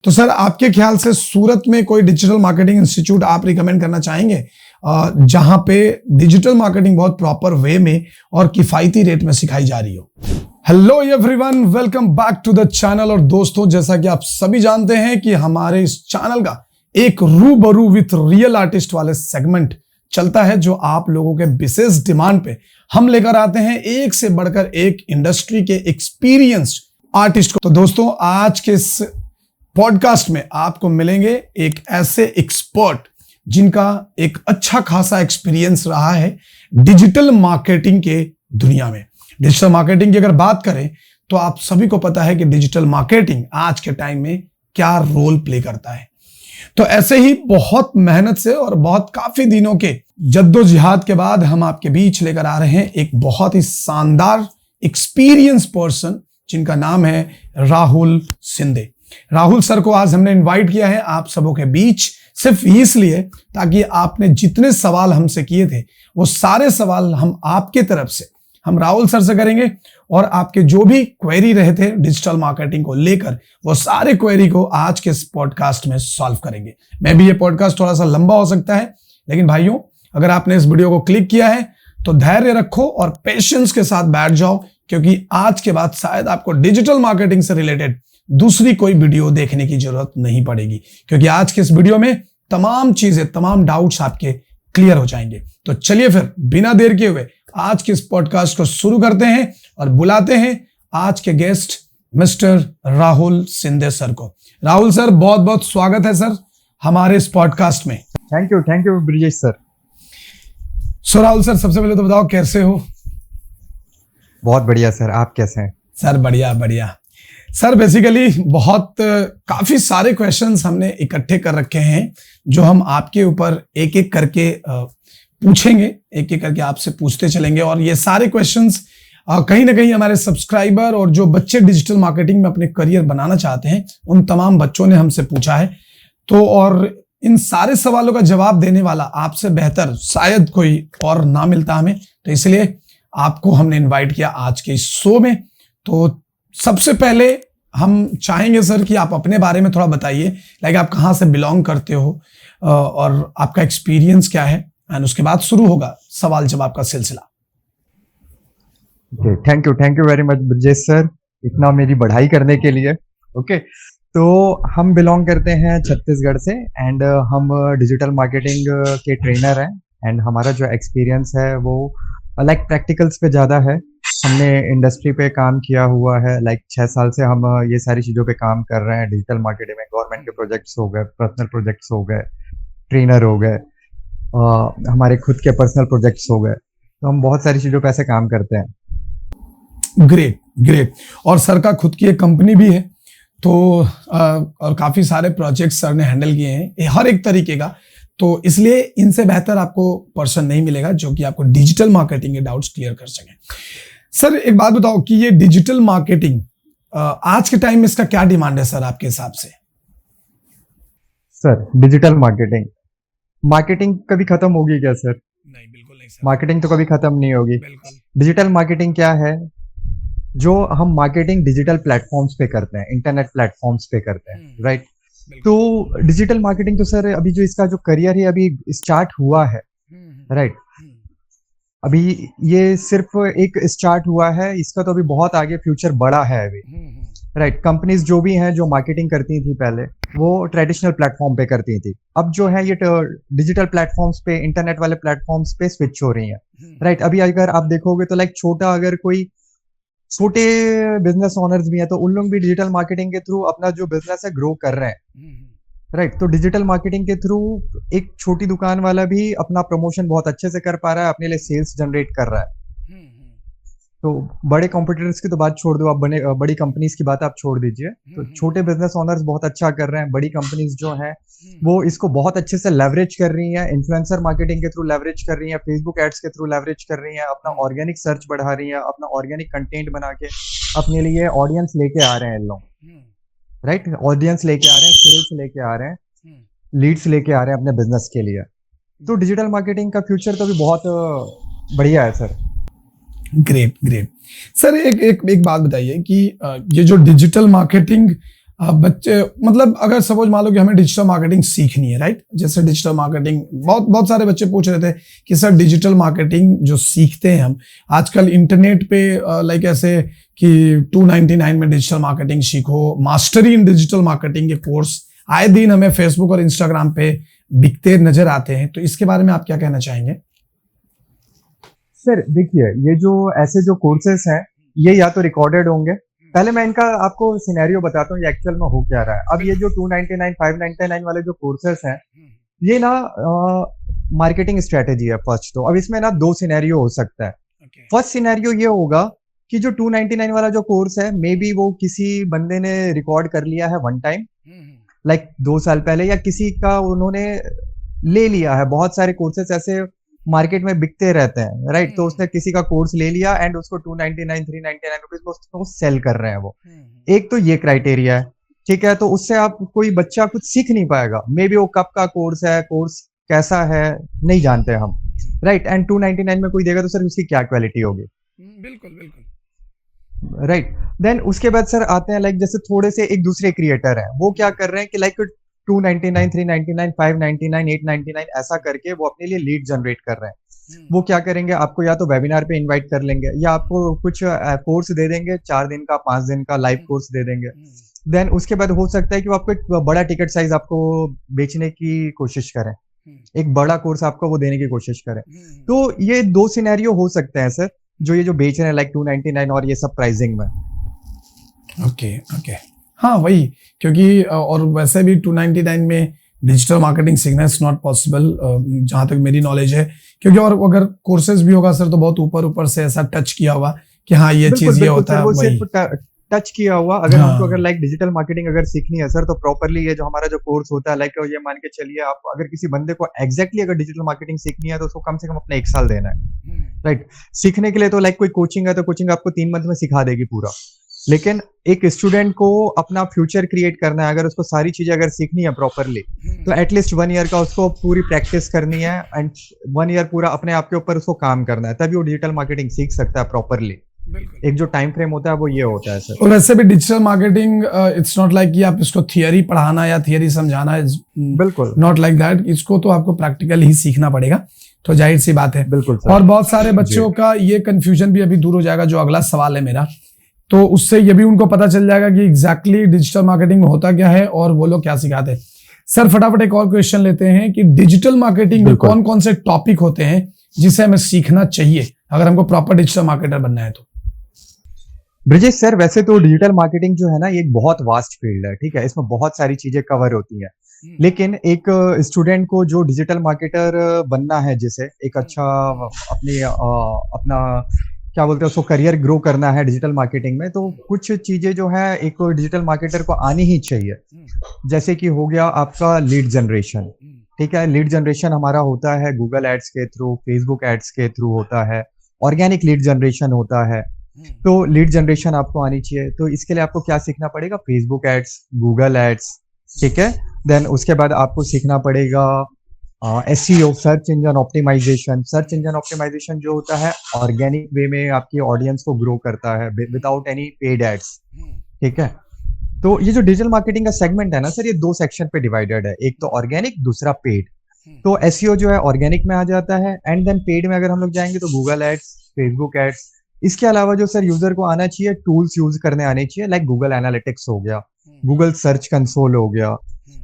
तो सर आपके ख्याल से सूरत में कोई डिजिटल मार्केटिंग इंस्टीट्यूट आप रिकमेंड करना चाहेंगे जहां पे डिजिटल मार्केटिंग बहुत प्रॉपर वे में और किफायती रेट में सिखाई जा रही हो? Hello everyone, welcome back to the channel. और दोस्तों, जैसा कि आप सभी जानते हैं कि हमारे इस चैनल का एक रूबरू विथ रियल आर्टिस्ट वाले सेगमेंट चलता है, जो आप लोगों के विशेष डिमांड पे हम लेकर आते हैं एक से बढ़कर एक इंडस्ट्री के एक्सपीरियंस्ड आर्टिस्ट को। तो दोस्तों, आज के इस पॉडकास्ट में आपको मिलेंगे एक ऐसे एक्सपर्ट जिनका एक अच्छा खासा एक्सपीरियंस रहा है डिजिटल मार्केटिंग के दुनिया में। डिजिटल मार्केटिंग की अगर बात करें तो आप सभी को पता है कि डिजिटल मार्केटिंग आज के टाइम में क्या रोल प्ले करता है। तो ऐसे ही बहुत मेहनत से और बहुत काफी दिनों के जद्दोजहद के बाद हम आपके बीच लेकर आ रहे हैं एक बहुत ही शानदार एक्सपीरियंस पर्सन जिनका नाम है राहुल सिंधे। राहुल सर को आज हमने इनवाइट किया है आप सबों के बीच सिर्फ इसलिए ताकि आपने जितने सवाल हमसे किए थे वो सारे सवाल हम आपके तरफ से हम राहुल सर से करेंगे, और आपके जो भी क्वेरी रहे थे डिजिटल मार्केटिंग को लेकर वो सारे क्वेरी को आज के इस पॉडकास्ट में सॉल्व करेंगे। मैं भी ये पॉडकास्ट थोड़ा सा लंबा हो सकता है, लेकिन भाइयों अगर आपने इस वीडियो को क्लिक किया है तो धैर्य रखो और पेशेंस के साथ बैठ जाओ, क्योंकि आज के बाद शायद आपको डिजिटल मार्केटिंग से रिलेटेड दूसरी कोई वीडियो देखने की जरूरत नहीं पड़ेगी, क्योंकि आज के इस वीडियो में तमाम चीजें, तमाम डाउट्स आपके क्लियर हो जाएंगे। तो चलिए फिर बिना देर किए हुए आज के इस पॉडकास्ट को शुरू करते हैं और बुलाते हैं आज के guest mister Rahul Sindhe sir को। राहुल सर, बहुत बहुत स्वागत है सर हमारे इस पॉडकास्ट में। Thank you Brijesh sir. So Rahul sir, सबसे पहले तो बताओ कैसे हो? बहुत बढ़िया सर, आप कैसे हैं? सर बढ़िया बढ़िया सर। बेसिकली काफी सारे क्वेश्चंस हमने इकट्ठे कर रखे हैं जो हम आपके ऊपर एक एक करके पूछेंगे, एक एक करके आपसे पूछते चलेंगे। और ये सारे क्वेश्चंस कहीं ना कहीं हमारे सब्सक्राइबर और जो बच्चे डिजिटल मार्केटिंग में अपने करियर बनाना चाहते हैं उन तमाम बच्चों ने हमसे पूछा है। तो और इन सारे सवालों का जवाब देने वाला आपसे बेहतर शायद कोई और ना मिलता हमें, तो इसलिए आपको हमने इन्वाइट किया आज के इस शो में। तो सबसे पहले हम चाहेंगे सर कि आप अपने बारे में थोड़ा बताइए, लाइक आप कहाँ से बिलोंग करते हो और आपका एक्सपीरियंस क्या है, एंड उसके बाद शुरू होगा सवाल जवाब का सिलसिला। Thank you very much Brijesh sir, इतना मेरी बढ़ाई करने के लिए। ओके, तो हम बिलोंग करते हैं छत्तीसगढ़ से एंड हम डिजिटल मार्केटिंग के ट्रेनर हैं। एंड हमारा जो एक्सपीरियंस है वो लाइक प्रैक्टिकल्स पे ज़्यादा है। हमने इंडस्ट्री पे काम किया हुआ है, लाइक 6 साल से हम ये सारी चीज़ों पे काम कर रहे हैं। डिजिटल मार्केटिंग में गवर्नमेंट के प्रोजेक्ट्स हो गए, पर्सनल प्रोजेक्ट्स हो गए, ट्रेनर हो गए, हमारे खुद के पर्सनल प्रोजेक्ट्स हो गए। तो हम बहुत सारी चीज़ों पे ऐसे काम करते हैं। ग्रेट। और सर का खुद की एक कंपनी भी है, तो और काफ़ी सारे प्रोजेक्ट्स सर ने हैंडल किए हैं हर एक तरीके का। तो इसलिए इनसे बेहतर आपको पर्सन नहीं मिलेगा जो कि आपको डिजिटल मार्केटिंग के डाउट्स क्लियर कर सके। सर एक बात बताओ कि ये डिजिटल मार्केटिंग आज के टाइम में इसका क्या डिमांड है सर आपके हिसाब से? सर डिजिटल मार्केटिंग कभी खत्म होगी क्या सर? नहीं, बिल्कुल नहीं सर। मार्केटिंग तो कभी खत्म नहीं होगी। बिल्कुल। डिजिटल मार्केटिंग क्या है? जो हम मार्केटिंग डिजिटल प्लेटफॉर्म्स पे करते हैं, इंटरनेट प्लेटफॉर्म्स पे करते हैं, राइट? तो डिजिटल मार्केटिंग तो सर अभी जो इसका जो करियर है अभी स्टार्ट हुआ है, राइट? अभी ये सिर्फ एक स्टार्ट हुआ है, इसका तो अभी बहुत आगे फ्यूचर बड़ा है अभी, राइट? कंपनीज जो भी हैं जो मार्केटिंग करती थी पहले वो ट्रेडिशनल प्लेटफॉर्म पे करती थी, अब जो है ये डिजिटल प्लेटफॉर्म्स पे, इंटरनेट वाले प्लेटफॉर्म्स पे स्विच हो रही हैं, राइट? अभी अगर आप देखोगे तो लाइक अगर कोई छोटे बिजनेस ओनर्स भी हैं तो उन लोग भी डिजिटल मार्केटिंग के थ्रू अपना जो बिजनेस है ग्रो कर रहे हैं, राइट? तो डिजिटल मार्केटिंग के थ्रू एक छोटी दुकान वाला भी अपना प्रमोशन बहुत अच्छे से कर पा रहा है, अपने लिए सेल्स जनरेट कर रहा है। तो बड़े कॉम्पिटिटर्स की तो बात छोड़ दो, आप बड़ी कंपनीज की बात आप छोड़ दीजिए। तो छोटे बिजनेस ओनर्स बहुत अच्छा कर रहे हैं, बड़ी कंपनीज जो हैं वो इसको बहुत अच्छे से लेवरेज कर रही हैं, इन्फ्लुएंसर मार्केटिंग के थ्रू लेवरेज कर रही हैं, फेसबुक एड्स के थ्रू लेवरेज कर रही हैं, अपना ऑर्गेनिक सर्च बढ़ा रही हैं, अपना ऑर्गेनिक कंटेंट बना के अपने लिए ऑडियंस लेके आ रहे हैं लोग, राइट? ऑडियंस लेके आ रहे हैं, सेल्स लेके आ रहे हैं, लीड्स लेके आ रहे हैं अपने बिजनेस के लिए। तो डिजिटल मार्केटिंग का फ्यूचर तो भी बहुत बढ़िया है सर। ग्रेट सर, एक बात बताइए कि ये जो डिजिटल मार्केटिंग बच्चे मतलब अगर सपोज मान लो कि हमें डिजिटल मार्केटिंग सीखनी है, राइट? जैसे डिजिटल मार्केटिंग बहुत बहुत सारे बच्चे पूछ रहे थे कि सर डिजिटल मार्केटिंग जो सीखते हैं हम आजकल इंटरनेट पे लाइक ऐसे कि 299 में डिजिटल मार्केटिंग सीखो, मास्टरी इन डिजिटल मार्केटिंग के कोर्स आए दिन हमें फेसबुक और इंस्टाग्राम पे बिकते नजर आते हैं, तो इसके बारे में आप क्या कहना चाहेंगे? सर देखिए, ये जो ऐसे जो कोर्सेस हैं, ये या तो रिकॉर्डेड होंगे। पहले मैं इनका आपको सिनेरियो बताता हूँ, ये एक्चुअल में हो क्या रहा है। अब ये जो 299 599 वाले जो कोर्सेस हैं, ये ना मार्केटिंग स्ट्रेटेजी है फर्स्ट। तो अब इसमें ना दो सिनेरियो हो सकता है। फर्स्ट सिनेरियो ये होगा कि जो 299 वाला जो कोर्स है, मे बी वो किसी बंदे ने रिकॉर्ड कर लिया है वन टाइम, लाइक 2 साल पहले, या किसी का उन्होंने ले लिया है। बहुत सारे कोर्सेस ऐसे मार्केट में बिकते रहते हैं, राइट? तो उसने किसी का कोर्स ले लिया एंड उसको 299 399 रुपीज में उसको सेल कर रहे हैं वो। एक तो ये क्राइटेरिया है, ठीक है? तो उससे आप कोई बच्चा कुछ सीख नहीं पाएगा। मे बी वो कब का कोर्स है, कोर्स कैसा है, नहीं जानते हम, राइट? एंड 299 में कोई देगा तो सर उसकी क्या क्वालिटी होगी? बिल्कुल बिल्कुल, राइट। देन उसके बाद सर आते हैं लाइक जैसे थोड़े से एक दूसरे क्रिएटर हैं, वो क्या कर रहे हैं कि लाइक 299 399 599 899 ऐसा करके वो अपने लिए लीड जनरेट कर रहे हैं। वो क्या करेंगे, आपको या तो वेबिनार पे इनवाइट कर लेंगे, या आपको कुछ कोर्स दे देंगे, 4 दिन का 5 दिन का लाइव कोर्स दे देंगे। देन उसके बाद हो सकता है कि वो आपको एक बड़ा टिकट साइज आपको बेचने की कोशिश करें, एक बड़ा कोर्स आपको वो देने की कोशिश करें। तो ये 2 सिनेरियो हो सकते हैं सर, जो ये जो बेच रहे हैं लाइक 299 और ये सब प्राइसिंग में। ओके ओके, हाँ वही, क्योंकि और वैसे भी 299 में डिजिटल मार्केटिंग सीखना इज नॉट पॉसिबल जहां तक मेरी नॉलेज है, क्योंकि और अगर कोर्सेज भी होगा सर तो बहुत ऊपर ऊपर से ऐसा टच किया हुआ कि हाँ ये चीज ये होता है, वो वही सिर्फ टच किया हुआ। अगर हाँ। हमको अगर लाइक डिजिटल मार्केटिंग अगर सीखनी है सर, तो प्रॉपरली ये जो हमारा जो कोर्स होता है, लाइक ये मान के चलिए आप अगर किसी बंदे को एग्जैक्टली अगर डिजिटल मार्केटिंग सीखनी है तो उसको कम से कम अपना 1 साल देना है, राइट? सीखने के लिए तो लाइक कोई कोचिंग है तो कोचिंग आपको 3 मंथ में सिखा देगी पूरा। लेकिन एक स्टूडेंट को अपना फ्यूचर क्रिएट करना है, अगर उसको सारी चीजें अगर सीखनी है प्रॉपरली, तो एटलीस्ट 1 ईयर का उसको पूरी प्रैक्टिस करनी है एंड 1 ईयर पूरा अपने आप के ऊपर उसको काम करना है, तभी वो डिजिटल मार्केटिंग सीख सकता है प्रॉपरली। एक जो टाइम फ्रेम होता है वो ये होता है सर। और वैसे भी digital marketing it's not like कि आप इसको थियरी पढ़ाना या थियरी समझाना, बिल्कुल नॉट लाइक दैट। इसको तो आपको प्रैक्टिकल ही सीखना पड़ेगा, तो जाहिर सी बात है। बिल्कुल सर। और बहुत सारे बच्चों का ये कंफ्यूजन भी अभी दूर हो जाएगा, जो अगला सवाल है मेरा, तो उससे ये भी उनको पता चल जाएगा कि एग्जैक्टली डिजिटल मार्केटिंग में होता क्या है और वो लोग क्या सिखाते हैं। सर फटाफट एक और क्वेश्चन लेते हैं कि डिजिटल मार्केटिंग में कौन कौन से टॉपिक होते हैं जिसे हमें सीखना चाहिए अगर हमको प्रॉपर डिजिटल मार्केटर बनना है तो? ब्रिजेश सर, वैसे तो डिजिटल मार्केटिंग जो है ना, ये एक बहुत वास्ट फील्ड है, ठीक है? इसमें बहुत सारी चीजें कवर होती हैं। लेकिन एक स्टूडेंट को जो डिजिटल मार्केटर बनना है, जिसे एक अच्छा अपना क्या बोलते हैं उसको करियर ग्रो करना है डिजिटल मार्केटिंग में, तो कुछ चीजें जो है एक डिजिटल मार्केटर को आनी ही चाहिए। जैसे कि हो गया आपका लीड जनरेशन, ठीक है? लीड जनरेशन हमारा होता है गूगल एड्स के थ्रू, फेसबुक एड्स के थ्रू होता है, ऑर्गेनिक लीड जनरेशन होता है। तो लीड जनरेशन आपको आनी चाहिए। तो इसके लिए आपको क्या सीखना पड़ेगा? फेसबुक एड्स, गूगल एड्स, ठीक है? देन उसके बाद आपको सीखना पड़ेगा SEO, search engine optimisation. Search engine optimisation जो होता है ऑर्गेनिक वे में आपकी ऑडियंस को ग्रो करता है विदाउट एनी पेड एड्स, ठीक है? तो ये जो डिजिटल मार्केटिंग का सेगमेंट है ना सर, ये 2 सेक्शन पे डिवाइडेड है, एक तो ऑर्गेनिक, दूसरा पेड। तो एसईओ जो है ऑर्गेनिक में आ जाता है, एंड देन पेड में अगर हम लोग जाएंगे तो गूगल एड्स, फेसबुक एड्स। इसके अलावा जो सर यूजर को आना चाहिए, टूल्स यूज करने आने चाहिए, लाइक गूगल एनालिटिक्स हो गया, गूगल सर्च कंसोल हो गया।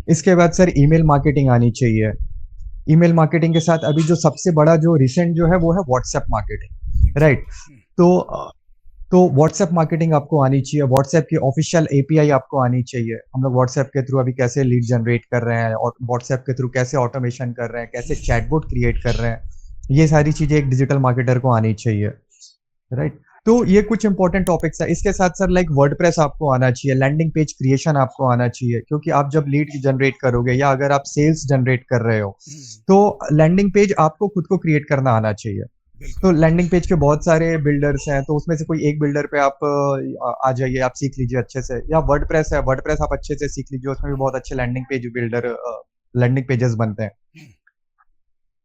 इसके बाद सर ईमेल मार्केटिंग आनी चाहिए। ईमेल मार्केटिंग के साथ अभी जो सबसे बड़ा जो रिसेंट जो है वो है व्हाट्सएप मार्केटिंग, राइट? तो व्हाट्सएप मार्केटिंग आपको आनी चाहिए, व्हाट्सएप की ऑफिशियल एपीआई आपको आनी चाहिए। हम लोग व्हाट्सएप के थ्रू अभी कैसे लीड जनरेट कर रहे हैं, और व्हाट्सएप के थ्रू कैसे ऑटोमेशन कर रहे हैं, कैसे चैटबॉट क्रिएट कर रहे हैं, ये सारी चीजें एक डिजिटल मार्केटर को आनी चाहिए, राइट? तो ये कुछ इंपॉर्टेंट टॉपिक्स है। इसके साथ सर लाइक वर्डप्रेस आपको आना चाहिए, लैंडिंग पेज क्रिएशन आपको आना चाहिए, क्योंकि आप जब लीड जनरेट करोगे या अगर आप सेल्स जनरेट कर रहे हो, तो लैंडिंग पेज आपको खुद को क्रिएट करना आना चाहिए। तो लैंडिंग पेज के बहुत सारे बिल्डर्स हैं, तो उसमें से कोई एक बिल्डर पे आप आ जाइए, आप सीख लीजिए अच्छे से। या वर्डप्रेस है, वर्डप्रेस आप अच्छे से सीख लीजिए, उसमें भी बहुत अच्छे landing page builder landing pages बनते हैं।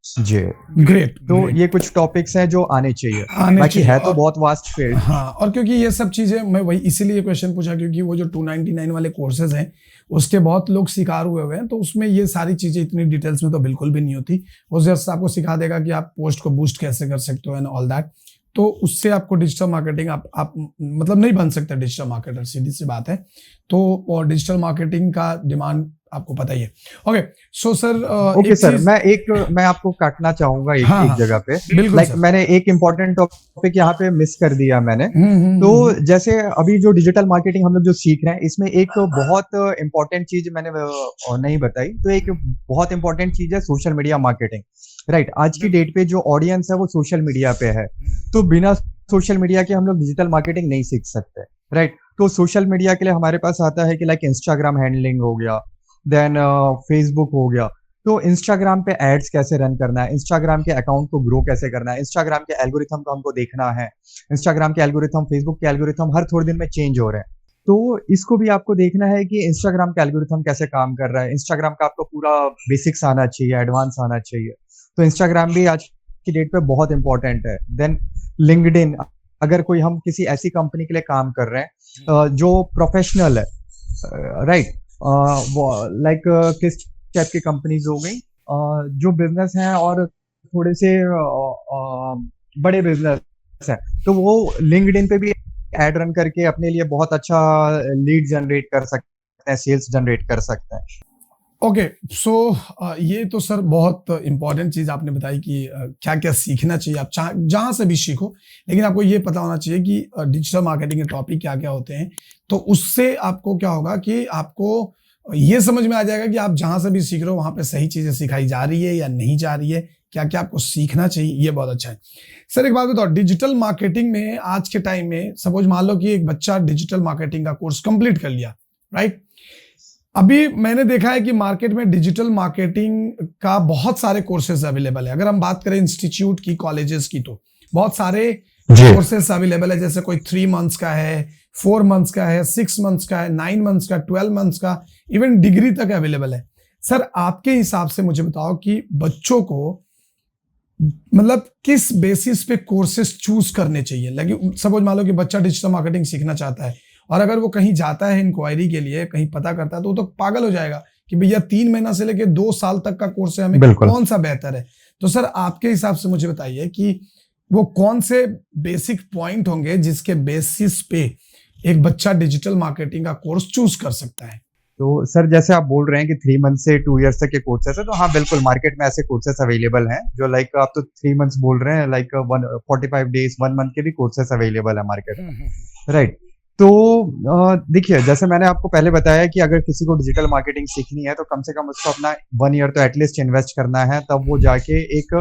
जी। ग्रेट तो ग्रेट। ये कुछ टॉपिक्स हैं जो आने चाहिए, आने बाकी चाहिए है तो और बहुत वास्ट फील्ड। हाँ, और क्योंकि ये सब चीजें मैं वही इसीलिए ये क्वेश्चन पूछा क्योंकि वो जो 299 वाले कोर्सेज हैं उसके बहुत लोग शिकार हुए हैं, तो उसमें ये सारी चीजें इतनी डिटेल्स में तो बिल्कुल भी नहीं होती। वो जस्ट आपको सिखा देगा कि आप पोस्ट को बूस्ट कैसे कर सकते हो एंड ऑल दैट। तो उससे आपको डिजिटल मार्केटिंग आप मतलब नहीं बन सकते डिजिटल मार्केटर, सीधी सी बात है। तो डिजिटल मार्केटिंग का डिमांड आपको पता ही है। ओके सो सर ओके एक सर, चीज। मैं आपको काटना चाहूंगा एक हाँ एक हाँ जगह पे। बिल्कुल सर। मैंने एक इम्पोर्टेंट टॉपिक यहाँ पे मिस कर दिया मैंने। तो हम्म। जैसे अभी जो डिजिटल मार्केटिंग हम लोग जो सीख रहे हैं, इसमें एक बहुत इम्पोर्टेंट चीज मैंने नहीं बताई। तो एक बहुत इम्पोर्टेंट चीज है सोशल मीडिया मार्केटिंग। राइट, आज की डेट पे जो ऑडियंस है वो सोशल मीडिया पे है। तो बिना सोशल मीडिया के हम लोग डिजिटल मार्केटिंग नहीं सीख सकते। राइट, तो सोशल मीडिया के लिए हमारे पास आता है कि लाइक इंस्टाग्राम हैंडलिंग हो गया, देन फेसबुक हो गया। तो इंस्टाग्राम पे एड्स कैसे रन करना है, इंस्टाग्राम के अकाउंट को ग्रो कैसे करना है, इंस्टाग्राम के एल्गोरिथम को हमको देखना है। इंस्टाग्राम के एल्गोरिथम, फेसबुक के एल्गोरिथम हर थोड़े दिन में चेंज हो रहे हैं। तो इसको भी आपको देखना है कि इंस्टाग्राम का एल्गोरिथम कैसे काम कर रहा है। इंस्टाग्राम का आपको पूरा बेसिक्स आना चाहिए, एडवांस आना चाहिए। तो इंस्टाग्राम भी आज की डेट पे बहुत इंपॉर्टेंट है। देन लिंक्डइन, अगर कोई हम किसी ऐसी कंपनी के लिए काम कर रहे हैं जो प्रोफेशनल है, राइट, लाइक किस टाइप की कंपनीज हो गई जो बिजनेस हैं और थोड़े से बड़े बिजनेस हैं, तो वो लिंक्डइन पे भी एड रन करके अपने लिए बहुत अच्छा लीड जनरेट कर सकते हैं, सेल्स जनरेट कर सकते हैं। ओके सो ये तो सर बहुत इंपॉर्टेंट चीज आपने बताई कि क्या क्या सीखना चाहिए। आप जहां से भी सीखो, लेकिन आपको ये पता होना चाहिए कि डिजिटल मार्केटिंग के टॉपिक क्या क्या होते हैं। तो उससे आपको क्या होगा कि आपको ये समझ में आ जाएगा कि आप जहां से भी सीख रहे हो वहां पे सही चीजें सिखाई जा रही है या नहीं जा रही है, क्या क्या आपको सीखना चाहिए। ये बहुत अच्छा है। सर एक बात बताओ, डिजिटल मार्केटिंग में आज के टाइम में सपोज मान लो कि एक बच्चा डिजिटल मार्केटिंग का कोर्स कंप्लीट कर लिया, राइट। अभी मैंने देखा है कि मार्केट में डिजिटल मार्केटिंग का बहुत सारे कोर्सेज अवेलेबल है। अगर हम बात करें इंस्टीट्यूट की, कॉलेजेस की, तो बहुत सारे कोर्सेज अवेलेबल है। जैसे कोई 3 मंथ्स का है, 4 मंथ्स का है, 6 मंथ्स का है, 9 मंथ्स का, 12 मंथ्स का, इवन डिग्री तक अवेलेबल है। सर आपके हिसाब से मुझे बताओ कि बच्चों को मतलब किस बेसिस पे कोर्सेज चूज करने चाहिए। लेकिन सपोज मान लो कि बच्चा डिजिटल मार्केटिंग सीखना चाहता है और अगर वो कहीं जाता है इंक्वायरी के लिए, कहीं पता करता है, तो वो तो पागल हो जाएगा कि भैया 3 महीना से लेकर 2 साल तक का कोर्स है, हमें कौन सा बेहतर है। तो सर आपके हिसाब से मुझे बताइए कि वो कौन से बेसिक पॉइंट होंगे जिसके बेसिस पे एक बच्चा डिजिटल मार्केटिंग का कोर्स चूज कर सकता है। तो सर जैसे आप बोल रहे हैं कि 3 मंथ से 2 इयर्स तक के कोर्सेस है, तो हाँ बिल्कुल मार्केट में ऐसे कोर्सेस अवेलेबल हैं जो लाइक आप तो 3 मंथ्स बोल रहे हैं, लाइक 45 डेज 1 मंथ के भी कोर्सेस अवेलेबल है मार्केट में। राइट, तो देखिए जैसे मैंने आपको पहले बताया कि अगर किसी को डिजिटल मार्केटिंग सीखनी है तो कम से कम उसको अपना 1 ईयर तो एटलीस्ट इन्वेस्ट करना है, तब वो जाके एक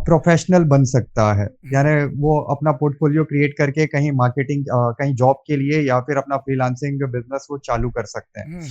प्रोफेशनल बन सकता है। यानी वो अपना पोर्टफोलियो क्रिएट करके कहीं मार्केटिंग, कहीं जॉब के लिए या फिर अपना फ्रीलांसिंग बिजनेस वो चालू कर सकते हैं।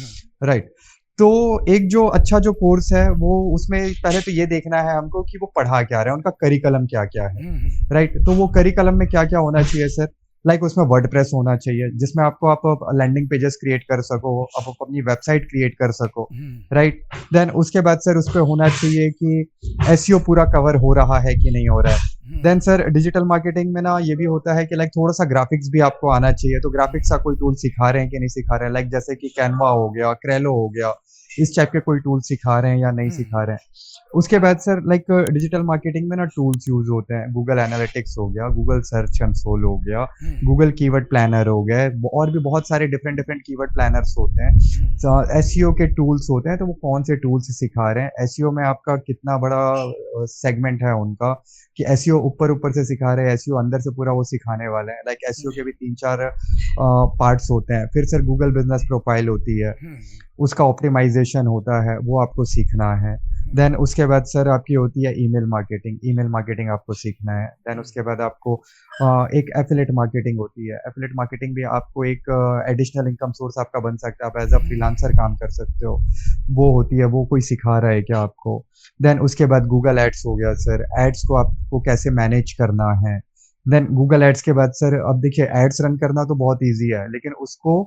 राइट, तो एक जो अच्छा जो कोर्स है वो, उसमें पहले तो ये देखना है हमको कि वो पढ़ा क्या रहे हैं, उनका करिकुलम क्या क्या है। राइट, तो वो करिकुलम में क्या क्या होना चाहिए सर, लाइक उसमें वर्डप्रेस होना चाहिए जिसमें आपको आप लैंडिंग पेजेस क्रिएट कर सको, आप अपनी वेबसाइट क्रिएट कर सको। राइट, देन उसके बाद सर उस पर होना चाहिए कि एसईओ पूरा कवर हो रहा है कि नहीं हो रहा है। देन सर डिजिटल मार्केटिंग में ना ये भी होता है कि लाइक थोड़ा सा ग्राफिक्स भी आपको आना चाहिए। तो ग्राफिक्स का कोई टूल सिखा रहे हैं कि नहीं सिखा रहे हैं, लाइक जैसे कि कैनवा हो गया, क्रेलो हो गया, इस टाइप के कोई टूल सिखा रहे हैं या नहीं सिखा रहे हैं। उसके बाद सर लाइक डिजिटल मार्केटिंग में ना टूल्स यूज होते हैं, गूगल एनालिटिक्स हो गया, गूगल सर्च कंसोल हो गया, गूगल कीवर्ड प्लानर हो गया, और भी बहुत सारे डिफरेंट डिफरेंट कीवर्ड प्लानर्स होते हैं। एसईओ के टूल्स होते हैं, तो वो कौन से टूल्स सिखा रहे हैं, एसईओ में आपका कितना बड़ा सेगमेंट है उनका, कि एसईओ ऊपर ऊपर से सिखा रहे हैं, एसईओ अंदर से पूरा वो सिखाने वाले हैं। लाइक एसईओ के भी 3-4 पार्ट्स होते हैं। फिर सर गूगल बिजनेस प्रोफाइल होती है, उसका ऑप्टिमाइजेशन होता है, वो आपको सीखना है। देन उसके बाद सर आपकी होती है ईमेल मार्केटिंग, ईमेल मार्केटिंग आपको सीखना है। देन उसके बाद आपको एक एफिलिएट मार्केटिंग होती है। एफिलिएट मार्केटिंग भी आपको एक एडिशनल इनकम सोर्स आपका बन सकता है, आप एज अ फ्रीलांसर काम कर सकते हो, वो होती है। वो कोई सिखा रहा है क्या आपको। देन उसके बाद गूगल एड्स हो गया सर, एड्स को आपको कैसे मैनेज करना है। देन गूगल एड्स के बाद सर अब देखिए एड्स रन करना तो बहुत ईजी है, लेकिन उसको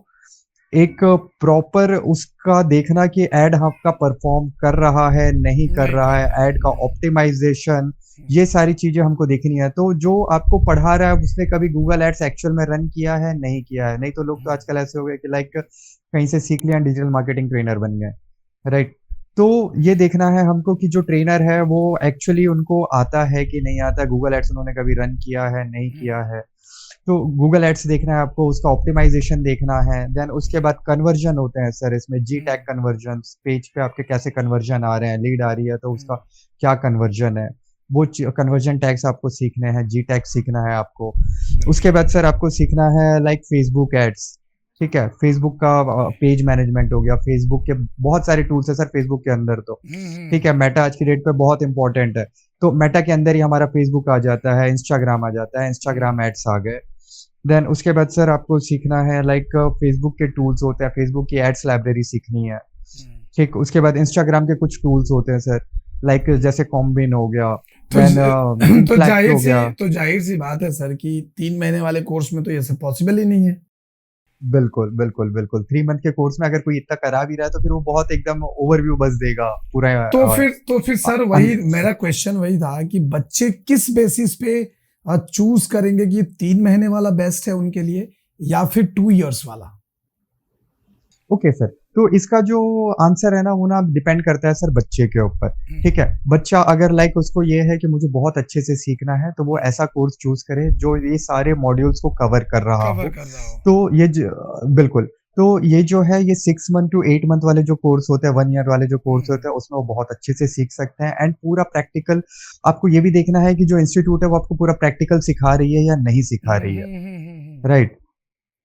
एक प्रॉपर उसका देखना कि एड आपका परफॉर्म कर रहा है नहीं कर राइट रहा राइट है, एड का ऑप्टिमाइजेशन, ये सारी चीजें हमको देखनी है। तो जो आपको पढ़ा रहा है उसने कभी गूगल एड्स एक्चुअल में रन किया है नहीं किया है। नहीं तो लोग तो आजकल ऐसे हो गए कि लाइक कहीं से सीख लिया, डिजिटल मार्केटिंग ट्रेनर बन गए, राइट। तो ये देखना है हमको कि जो ट्रेनर है वो एक्चुअली उनको आता है कि नहीं आता, गूगल एड्स उन्होंने कभी रन किया है नहीं किया है। तो गूगल एड्स देखना है आपको, उसका ऑप्टिमाइजेशन देखना है। देन उसके बाद कन्वर्जन होते हैं सर, इसमें जी टैग कन्वर्जन, पेज पे आपके कैसे कन्वर्जन आ रहे हैं, लीड आ रही है तो उसका क्या कन्वर्जन है, वो कन्वर्जन टैग्स आपको सीखने हैं, जी टैग सीखना है आपको। उसके बाद सर आपको सीखना है लाइक फेसबुक एड्स, ठीक है, फेसबुक का पेज मैनेजमेंट हो गया, फेसबुक के बहुत सारे टूल्स है सर फेसबुक के अंदर तो, ठीक है। मेटा आज की डेट पे बहुत इंपॉर्टेंट है, तो मेटा के अंदर ही हमारा फेसबुक आ जाता है, इंस्टाग्राम आ जाता है, इंस्टाग्राम एड्स आ गए। देन उसके बाद सर आपको सीखना है लाइक फेसबुक के टूल्स होते हैं, फेसबुक की एड्स लाइब्रेरी सीखनी है, ठीक। उसके बाद इंस्टाग्राम के कुछ टूल्स होते हैं सर, लाइक जैसे कॉम्बिन हो गया, तो देन तो इनफ्लैक्ट हो गया। जाहिर सी बात है सर कि 3 महीने वाले कोर्स में तो ये सब पॉसिबल ही नहीं है। बिल्कुल बिल्कुल बिल्कुल, 3 मंथ के कोर्स में अगर कोई इतना करा भी रहा है तो फिर वो बहुत एकदम ओवरव्यू बस देगा पूरा। तो फिर सर वही मेरा क्वेश्चन वही था कि बच्चे किस बेसिस पे चूज करेंगे कि 3 महीने वाला बेस्ट है उनके लिए या फिर 2 इयर्स वाला। ओके सर, तो इसका जो आंसर है ना वो ना डिपेंड करता है सर बच्चे के ऊपर, ठीक है। बच्चा अगर लाइक उसको ये है कि मुझे बहुत अच्छे से सीखना है तो वो ऐसा कोर्स चूज करे जो ये सारे मॉड्यूल्स को कवर कर रहा हो। तो बिल्कुल, तो ये जो है ये 6 मंथ to 8 मंथ वाले जो कोर्स होते हैं, 1 ईयर वाले जो कोर्स होते हैं उसमें वो बहुत अच्छे से सीख सकते हैं। एंड पूरा प्रैक्टिकल आपको ये भी देखना है कि जो इंस्टीट्यूट है वो आपको पूरा प्रैक्टिकल सिखा रही है या नहीं सिखा रही है, राइट।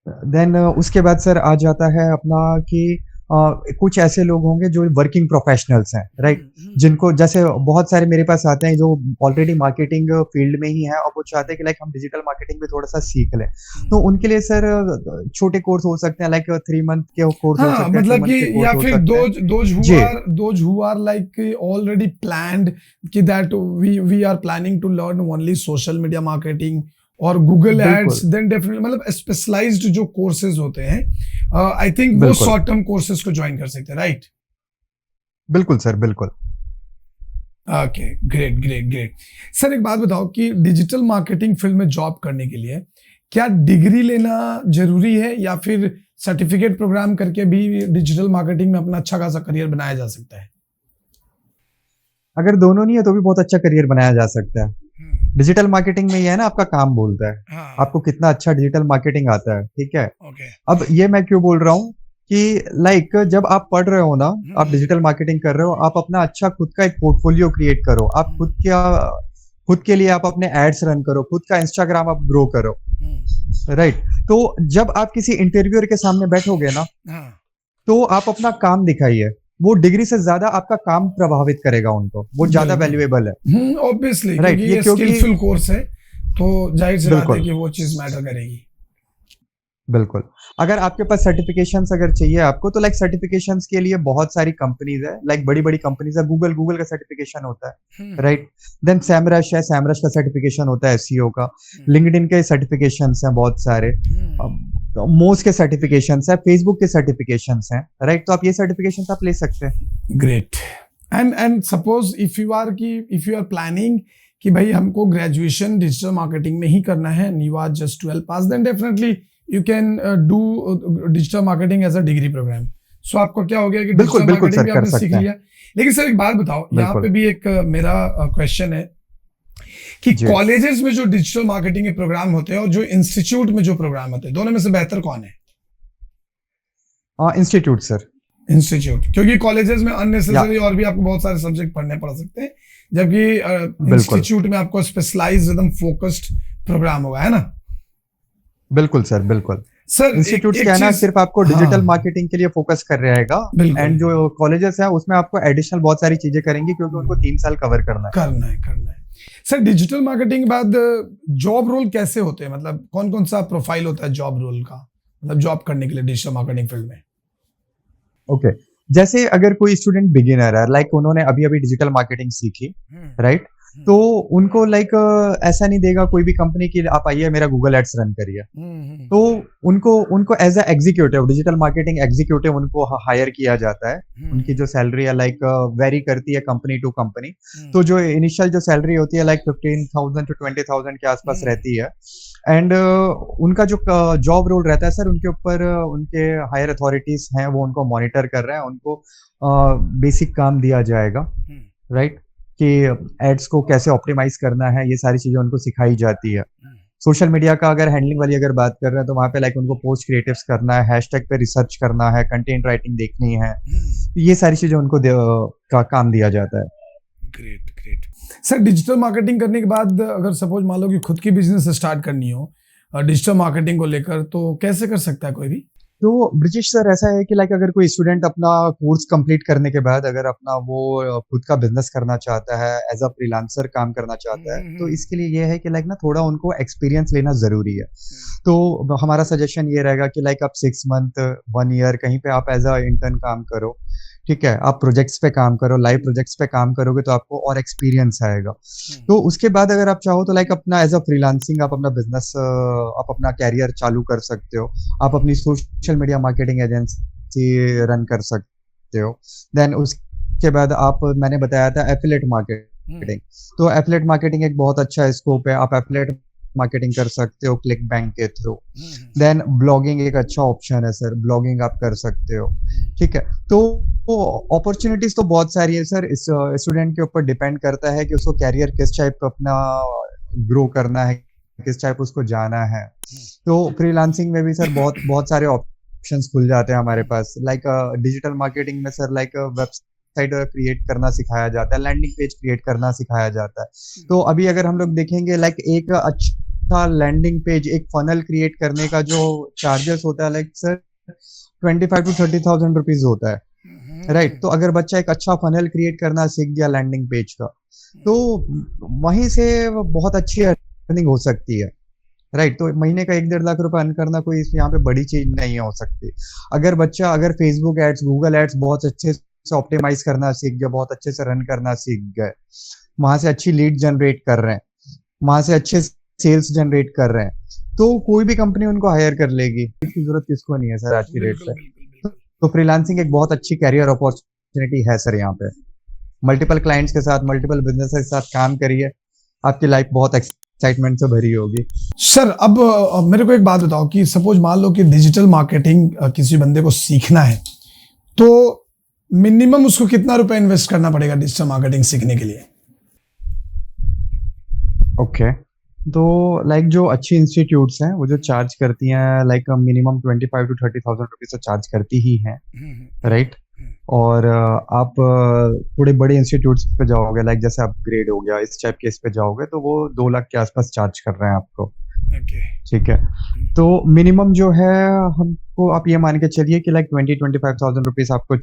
देन उसके बाद सर आ जाता है अपना कि कुछ ऐसे लोग होंगे जो वर्किंग प्रोफेशनल्स हैं, राइट, जिनको जैसे बहुत सारे मेरे पास आते हैं जो ऑलरेडी मार्केटिंग फील्ड में ही है और वो चाहते हैं कि लाइक हम डिजिटल मार्केटिंग में थोड़ा सा सीख लें। तो उनके लिए सर छोटे कोर्स हो सकते हैं, लाइक 3 मंथ के कोर्स हो हाँ सकते हैं, मतलब 2 मंथ कि के या कोर्स हो फिर सकते हैं। जी those who are like already planned कि that we are planning to learn only social media marketing और गूगल एड्स, बिल्कुल देन डेफिनेटली मतलब स्पेशलाइज्ड जो कोर्सेज होते हैं आई थिंक वो बिल्कुल शॉर्ट टर्म कोर्सेज को ज्वाइन कर सकते हैं, राइट। बिल्कुल सर बिल्कुल। Okay, great great great. Sir एक बात बताओ कि डिजिटल मार्केटिंग फील्ड में जॉब करने के लिए क्या डिग्री लेना जरूरी है या फिर सर्टिफिकेट प्रोग्राम करके भी डिजिटल मार्केटिंग में अपना अच्छा खासा करियर बनाया जा सकता है? अगर दोनों नहीं है तो भी बहुत अच्छा करियर बनाया जा सकता है। डिजिटल मार्केटिंग में ये है ना, आपका काम बोलता है, हाँ, आपको कितना अच्छा डिजिटल मार्केटिंग आता है, ठीक है। ओके, अब ये मैं क्यों बोल रहा हूँ कि लाइक जब आप पढ़ रहे हो ना, आप डिजिटल मार्केटिंग कर रहे हो, आप अपना अच्छा खुद का एक पोर्टफोलियो क्रिएट करो, आप खुद के लिए आप अपने एड्स रन करो, खुद का इंस्टाग्राम आप ग्रो करो, राइट। तो जब आप किसी इंटरव्यूअर के सामने बैठोगे ना हाँ, तो आप अपना काम दिखाइए, वो डिग्री से ज्यादा आपका काम प्रभावित करेगा उनको, वो ज्यादा बिल्कुल, वैल्यूएबल है, ऑब्वियसली राइट। क्योंकि ये ये क्योंकि स्किलफुल कोर्स है तो जाहिर सी बात है बिल्कुल कि वो चीज मैटर करेगी। बिल्कुल। अगर आपके पास सर्टिफिकेशंस अगर चाहिए आपको तो लाइक सर्टिफिकेशंस के लिए बहुत सारी कंपनीज है, लाइक बड़ी बड़ी कंपनीज है, गूगल का सर्टिफिकेशन होता है, राइट। देन सैमरश है, सैमरश का सर्टिफिकेशन होता है एसईओ का। लिंक्डइन के सर्टिफिकेशंस हैं बहुत सारे, मोज के सर्टिफिकेशंस है, फेसबुक के सर्टिफिकेशंस हैं, राइट। तो आप ये सर्टिफिकेशंस आप ले सकते हैं। Great. And suppose if you are planning कि भाई हमको ग्रेजुएशन डिजिटल मार्केटिंग में ही करना है and you are just 12 pass, then definitely you can do digital marketing as a degree program. So आपको क्या हो गया कि बिल्कुल डिजिटल बिल्कुल मार्केटिंग सर भी कर आपने सीख सकते हैं। लिया। लेकिन सर एक बात बताओ, यहाँ पे बिल्कुल भी एक मेरा क्वेश्चन है कि जी। कॉलेजेस में जो डिजिटल मार्केटिंग के प्रोग्राम होते हैं और जो इंस्टीट्यूट में जो प्रोग्राम होते हैं, दोनों में से बेहतर कौन है? Institute sir. इंस्टीट्यूट, क्योंकि कॉलेजेस में या अननेसेसरी और भी आपको बहुत सारे सब्जेक्ट पढ़ने पड़ सकते हैं, जबकि बिल्कुल इंस्टीट्यूट में आपको स्पेशलाइज्ड एकदम फोकस्ड प्रोग्राम होगा, है ना? बिल्कुल सर बिल्कुल। सर इंस्टीट्यूट्स एक क्या है ना, चीज, सिर्फ आपको हाँ डिजिटल मार्केटिंग के लिए फोकस कर रहेगा, बिल्कुल एंड जो कॉलेजेस है उसमें आपको एडिशनल बहुत सारी चीजें करेंगी क्योंकि उनको 3 साल कवर करना है। करना है। सर डिजिटल मार्केटिंग के बाद जॉब रोल कैसे होते हैं, मतलब कौन कौन सा प्रोफाइल होता है जॉब रोल का, मतलब जॉब करने के लिए डिजिटल मार्केटिंग फील्ड में? ओके, जैसे अगर कोई स्टूडेंट बिगिनर है, लाइक उन्होंने अभी अभी डिजिटल मार्केटिंग सीखी, राइट, तो उनको लाइक ऐसा नहीं देगा कोई भी कंपनी की आप आइए मेरा गूगल एड्स रन करिए। तो उनको उनको as a executive, digital marketing executive उनको हायर किया जाता है। उनकी जो सैलरी है लाइक वेरी करती है कंपनी टू कंपनी। तो जो इनिशियल जो सैलरी होती है लाइक 15,000 to 20,000 के आसपास रहती है। एंड उनका जो जॉब रोल रहता है सर, उनके ऊपर उनके हायर अथॉरिटीज हैं वो उनको मॉनिटर कर रहे हैं। उनको बेसिक काम दिया जाएगा, राइट, कि एड्स को कैसे ऑप्टिमाइज करना है, ये सारी चीजें उनको सिखाई जाती है। सोशल मीडिया का अगर हैंडलिंग वाली अगर बात कर रहे हैं तो वहां पे लाइक उनको पोस्ट क्रिएटिव्स करना है, हैशटैग पे रिसर्च करना है, कंटेंट राइटिंग देखनी है, ये सारी चीजें उनको का काम दिया जाता है। Great great sir. Digital marketing करने के बाद अगर सपोज मान लो कि खुद की बिजनेस स्टार्ट करनी हो डिजिटल मार्केटिंग को लेकर, तो कैसे कर सकता है कोई भी? तो ब्रिजेश सर ऐसा है कि लाइक अगर कोई स्टूडेंट अपना कोर्स कंप्लीट करने के बाद अगर अपना वो खुद का बिजनेस करना चाहता है, एज अ फ्रीलांसर काम करना चाहता है, तो इसके लिए ये है कि लाइक ना थोड़ा उनको एक्सपीरियंस लेना जरूरी है। तो हमारा सजेशन ये रहेगा कि लाइक आप 6 मंथ 1 ईयर कहीं पे आप एज अ इंटर्न काम करो, ठीक है, आप प्रोजेक्ट्स पे काम करो, लाइव प्रोजेक्ट्स पे काम करोगे तो आपको और एक्सपीरियंस आएगा। तो उसके बाद अगर आप चाहो तो लाइक अपना एज अ फ्रीलांसिंग आप अपना बिजनेस आप अपना कैरियर चालू कर सकते हो। आप अपनी social media marketing agency run कर सकते हो। देन उसके बाद आप, मैंने बताया था एफिलिएट मार्केटिंग, तो एफिलिएट मार्केटिंग एक बहुत अच्छा स्कोप है। आप एफिलिएट मार्केटिंग कर सकते हो क्लिक बैंक के थ्रू। देन ब्लॉगिंग एक अच्छा ऑप्शन है सर, ब्लॉगिंग आप कर सकते हो, ठीक है। तो अपॉर्चुनिटीज तो बहुत सारी है सर, इस स्टूडेंट के ऊपर डिपेंड करता है कि उसको कैरियर किस टाइप का अपना ग्रो करना है, किस टाइप उसको जाना है। तो फ्रीलांसिंग में भी सर बहुत बहुत सारे ऑप्शंस खुल जाते हैं हमारे पास। लाइक डिजिटल मार्केटिंग में सर लाइक वेबसाइट क्रिएट करना सिखाया जाता है, लैंडिंग पेज क्रिएट करना सिखाया जाता है। तो अभी अगर हम लोग देखेंगे लाइक एक अच्छा लैंडिंग पेज, एक फनल क्रिएट करने का जो चार्जेस होता है लाइक सर 25 to 30,000 रुपीज होता है, राइट। तो अगर बच्चा एक अच्छा फनल क्रिएट करना सीख गया लैंडिंग पेज का, तो वहीं से बहुत अच्छी अर्निंग हो सकती है, राइट। तो महीने का 1-1.5 लाख रुपए अर्न करना कोई यहाँ पे बड़ी चीज नहीं हो सकती। अगर बच्चा अगर फेसबुक एड्स, गूगल एड्स बहुत अच्छे से ऑप्टिमाइज करना सीख गया, बहुत अच्छे से रन करना सीख गए, वहां से अच्छी लीड जनरेट कर रहे हैं, वहां से अच्छे सेल्स जनरेट कर रहे हैं, तो कोई भी कंपनी उनको हायर कर लेगी। इसकी जरूरत किसको नहीं है सर आज की डेट पे। तो फ्रीलांसिंग एक बहुत अच्छी कैरियर अपॉर्चुनिटी है सर। यहाँ पे मल्टीपल क्लाइंट्स के साथ, मल्टीपल बिजनेस के साथ काम करिए, आपकी लाइफ बहुत एक्साइटमेंट से भरी होगी। सर अब मेरे को एक बात बताओ कि सपोज मान लो कि डिजिटल मार्केटिंग किसी बंदे को सीखना है, तो मिनिमम उसको कितना रुपए इन्वेस्ट करना पड़ेगा डिजिटल मार्केटिंग सीखने के लिए? ओके, तो लाइक जो अच्छी इंस्टीट्यूट्स हैं वो जो चार्ज करती हैं लाइक मिनिमम 25 to 30,000 रुपीज तो चार्ज करती ही हैं, राइट। और आप थोड़े बड़े इंस्टीट्यूट्स पे जाओगे, लाइक जैसे अपग्रेड हो गया, इस टाइप के इस पे जाओगे तो वो 2 लाख के आसपास चार्ज कर रहे हैं आपको, ठीक है। तो मिनिमम जो है हमको आप ये मान के चलिए कि लाइक 20-25,000 रुपीज आपको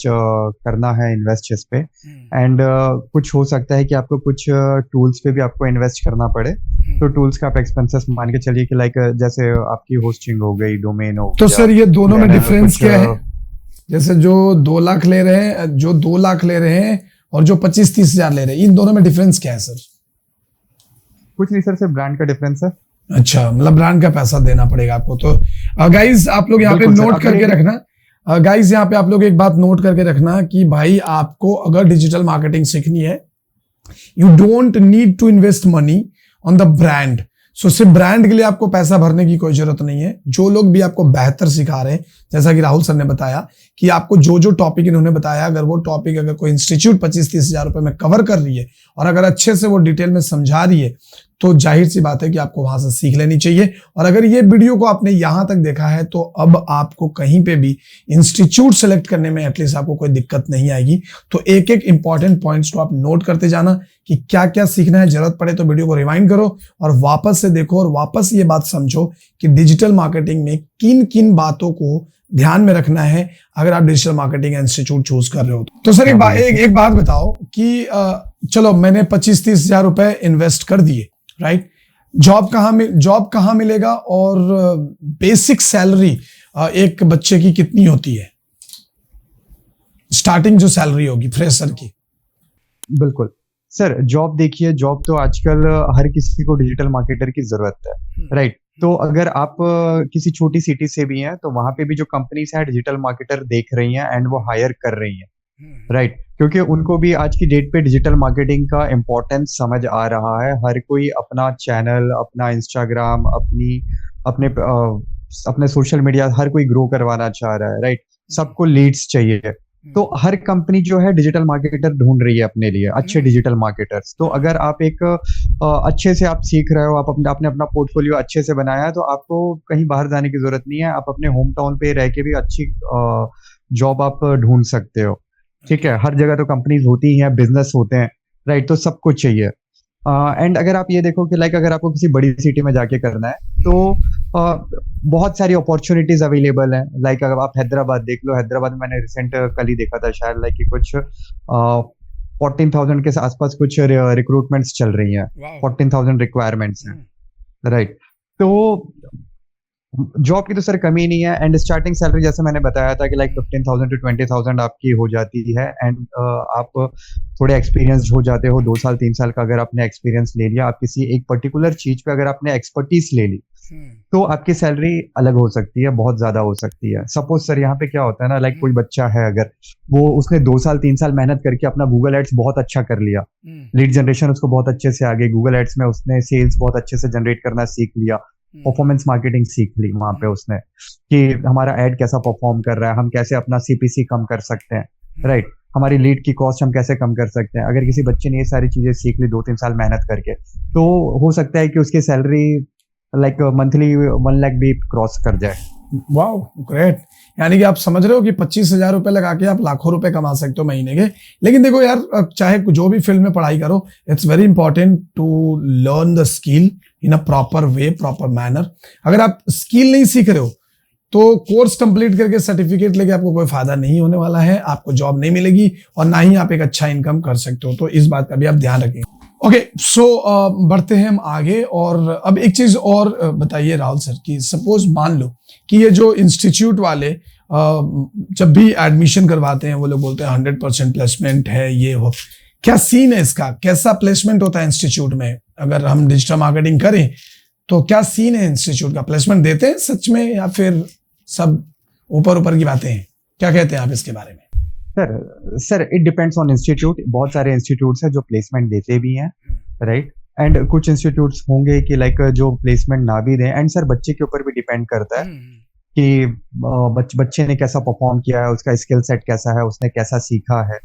करना है इन्वेस्ट इस पे। एंड कुछ हो सकता है कि आपको कुछ टूल्स पे भी आपको इन्वेस्ट करना पड़े। तो टूल्स का आप एक्सपेंसेस मान के चलिए कि लाइक जैसे आपकी होस्टिंग हो गई, डोमेन हो तो गया। सर ये दोनों में डिफरेंस क्या है? जैसे जो 2 लाख ले रहे हैं, जो 2 लाख ले रहे हैं और जो 25-30 हजार ले रहे हैं, इन दोनों में डिफरेंस क्या है सर? कुछ नहीं सर, सिर्फ ब्रांड का डिफरेंस है। अच्छा, मतलब ब्रांड का पैसा देना पड़ेगा आपको। तो गाइज आप लोग यहाँ पे नोट करके रखना, गाइज यहाँ पे आप लोग एक बात नोट करके रखना कि भाई आपको अगर डिजिटल मार्केटिंग सीखनी है, you don't need to invest money on the brand. So सिर्फ ब्रांड के लिए आपको पैसा भरने की कोई जरूरत नहीं है। जो लोग भी आपको बेहतर सिखा रहे हैं, जैसा कि राहुल सर ने बताया कि आपको जो जो टॉपिक इन्होंने बताया, अगर वो टॉपिक अगर कोई इंस्टीट्यूट 25-30 हजार रुपए में कवर कर रही है और अगर अच्छे से वो डिटेल में समझा रही है, तो जाहिर सी बात है कि आपको वहां से सीख लेनी चाहिए। और अगर ये वीडियो को आपने यहां तक देखा है, तो अब आपको कहीं पे भी इंस्टीट्यूट सेलेक्ट करने में एटलीस्ट आपको कोई दिक्कत नहीं आएगी। तो एक एक इंपॉर्टेंट पॉइंट्स को आप नोट करते जाना कि क्या क्या सीखना है। जरूरत पड़े तो वीडियो को रिवाइंड करो और वापस से देखो और वापस ये बात समझो कि डिजिटल मार्केटिंग में किन किन बातों को ध्यान में रखना है अगर आप डिजिटल मार्केटिंग इंस्टीट्यूट चूज कर रहे हो। तो सर एक बात बताओ कि चलो मैंने 25-30 हजार रुपए इन्वेस्ट कर दिए, राइट। जॉब कहाँ मिलेगा और बेसिक सैलरी एक बच्चे की कितनी होती है? स्टार्टिंग जो सैलरी होगी फ्रेशर की। बिल्कुल, सर जॉब देखिए, जॉब तो आजकल हर किसी को डिजिटल मार्केटर की जरूरत है, राइट। तो अगर आप किसी छोटी सिटी से भी हैं तो वहां पे भी जो कंपनीज है डिजिटल मार्केटर देख रही हैं एंड वो हायर कर रही हैं, राइट। क्योंकि उनको भी आज की डेट पे डिजिटल मार्केटिंग का इम्पोर्टेंस समझ आ रहा है। हर कोई अपना चैनल, अपना इंस्टाग्राम, अपने सोशल मीडिया हर कोई ग्रो करवाना चाह रहा है, राइट। सबको लीड्स चाहिए, तो हर कंपनी जो है डिजिटल मार्केटर ढूंढ रही है अपने लिए, अच्छे डिजिटल मार्केटर्स। तो अगर आप एक अच्छे से आप सीख रहे हो, आप आपने अपना पोर्टफोलियो अच्छे से बनाया है, तो आपको कहीं बाहर जाने की जरूरत नहीं है। आप अपने होम टाउन पे रह के भी अच्छी जॉब आप ढूंढ सकते हो, ठीक है। हर जगह तो कंपनीज होती ही हैं, बिजनेस होते हैं, राइट। तो सब कुछ चाहिए। एंड अगर आप ये देखो कि लाइक अगर आपको किसी बड़ी सिटी में जाके करना है तो बहुत सारी अपॉर्चुनिटीज अवेलेबल हैं। लाइक अगर आप हैदराबाद देख लो, हैदराबाद में मैंने रिसेंट कल ही देखा था शायद, लाइक कि कुछ 14,000 के आसपास कुछ रिक्रूटमेंट्स चल रही हैं, 14,000 रिक्वायरमेंट्स हैं, राइट। तो जॉब की तो सर कमी नहीं है। एंड स्टार्टिंग सैलरी जैसे मैंने बताया था कि लाइक 15,000 टू 20,000 आपकी हो जाती है। एंड आप थोड़े एक्सपीरियंस हो जाते हो, 2 साल 3 साल का अगर आपने एक्सपीरियंस ले लिया, आप किसी एक पर्टिकुलर चीज पे अगर आपने एक्सपर्टीज ले ली, तो आपकी सैलरी अलग हो सकती है, बहुत ज्यादा हो सकती है। सपोज सर यहाँ पे क्या होता है ना, लाइक कोई बच्चा है, अगर वो उसने 2 साल 3 साल मेहनत करके अपना गूगल एड्स बहुत अच्छा कर लिया, लीड जनरेशन उसको बहुत अच्छे से आ गई, गूगल एड्स में उसने सेल्स बहुत अच्छे से जनरेट करना सीख लिया, परफॉर्मेंस मार्केटिंग सीख ली वहां पे उसने कि हमारा एड कैसा परफॉर्म कर रहा है, हम कैसे अपना सीपीसी कम कर सकते हैं, राइट। हमारी लीड की कॉस्ट हम कैसे कम कर सकते हैं। अगर किसी बच्चे ने ये सारी चीजें सीख ली 2-3 साल मेहनत करके, तो हो सकता है कि उसकी सैलरी लाइक मंथली 1 लाख भी क्रॉस कर जाए। Wow, great. यानी कि आप समझ रहे हो कि 25,000 रुपए लगा के आप लाखों रुपए कमा सकते हो महीने के। लेकिन देखो यार, चाहे जो भी फील्ड में पढ़ाई करो, it's very important to learn the skill in a proper way, proper manner. अगर आप स्किल नहीं सीख रहे हो तो कोर्स कंप्लीट करके सर्टिफिकेट लेके आपको कोई फायदा नहीं होने वाला है, आपको जॉब नहीं मिलेगी और ना ही आप एक अच्छा इनकम कर सकते हो। तो इस बात का भी आप ध्यान रखें। ओके, सो बढ़ते हैं हम आगे। और अब एक चीज और बताइए राहुल सर कि सपोज मान लो कि ये जो इंस्टीट्यूट वाले जब भी एडमिशन करवाते हैं वो लोग बोलते हैं 100% प्लेसमेंट है, ये हो, क्या सीन है इसका? कैसा प्लेसमेंट होता है इंस्टीट्यूट में? अगर हम डिजिटल मार्केटिंग करें तो क्या सीन है इंस्टीट्यूट का? प्लेसमेंट देते हैं सच में या फिर सब ऊपर ऊपर की बातें हैं? क्या कहते हैं आप इसके बारे में? Sir it depends on institute. बहुत सारे इंस्टीट्यूट्स हैं जो प्लेसमेंट देते भी हैं, राइट। एंड कुछ इंस्टीट्यूट्स होंगे कि लाइक जो प्लेसमेंट ना भी दें। एंड सर बच्चे के ऊपर भी डिपेंड करता है कि बच्चे ने कैसा परफॉर्म किया है, उसका स्किल सेट कैसा है, उसने कैसा सीखा है,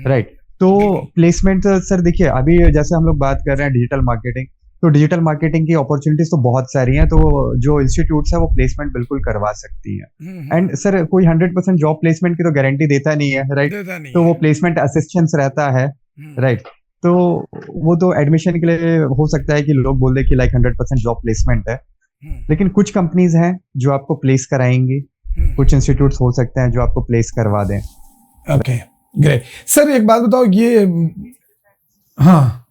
राइट। तो प्लेसमेंट सर देखिए, अभी जैसे हम लोग बात कर रहे हैं डिजिटल मार्केटिंग, तो डिजिटल मार्केटिंग की अपॉर्चुनिटीज तो बहुत सारी हैं। तो जो इंस्टीट्यूट्स है वो प्लेसमेंट बिल्कुल करवा सकती है। एंड सर कोई 100% जॉब प्लेसमेंट की तो गारंटी देता नहीं है, राइट। तो वो प्लेसमेंट असिस्टेंस रहता है, राइट। तो वो तो एडमिशन के लिए हो सकता है कि लोग बोल दे कि लाइक 100% जॉब प्लेसमेंट है, लेकिन कुछ कंपनीज हैं जो आपको प्लेस कराएंगी, कुछ इंस्टीट्यूट्स हो सकते हैं जो आपको प्लेस करवा दें। Okay, great. सर एक बात बताओ, ये हाँ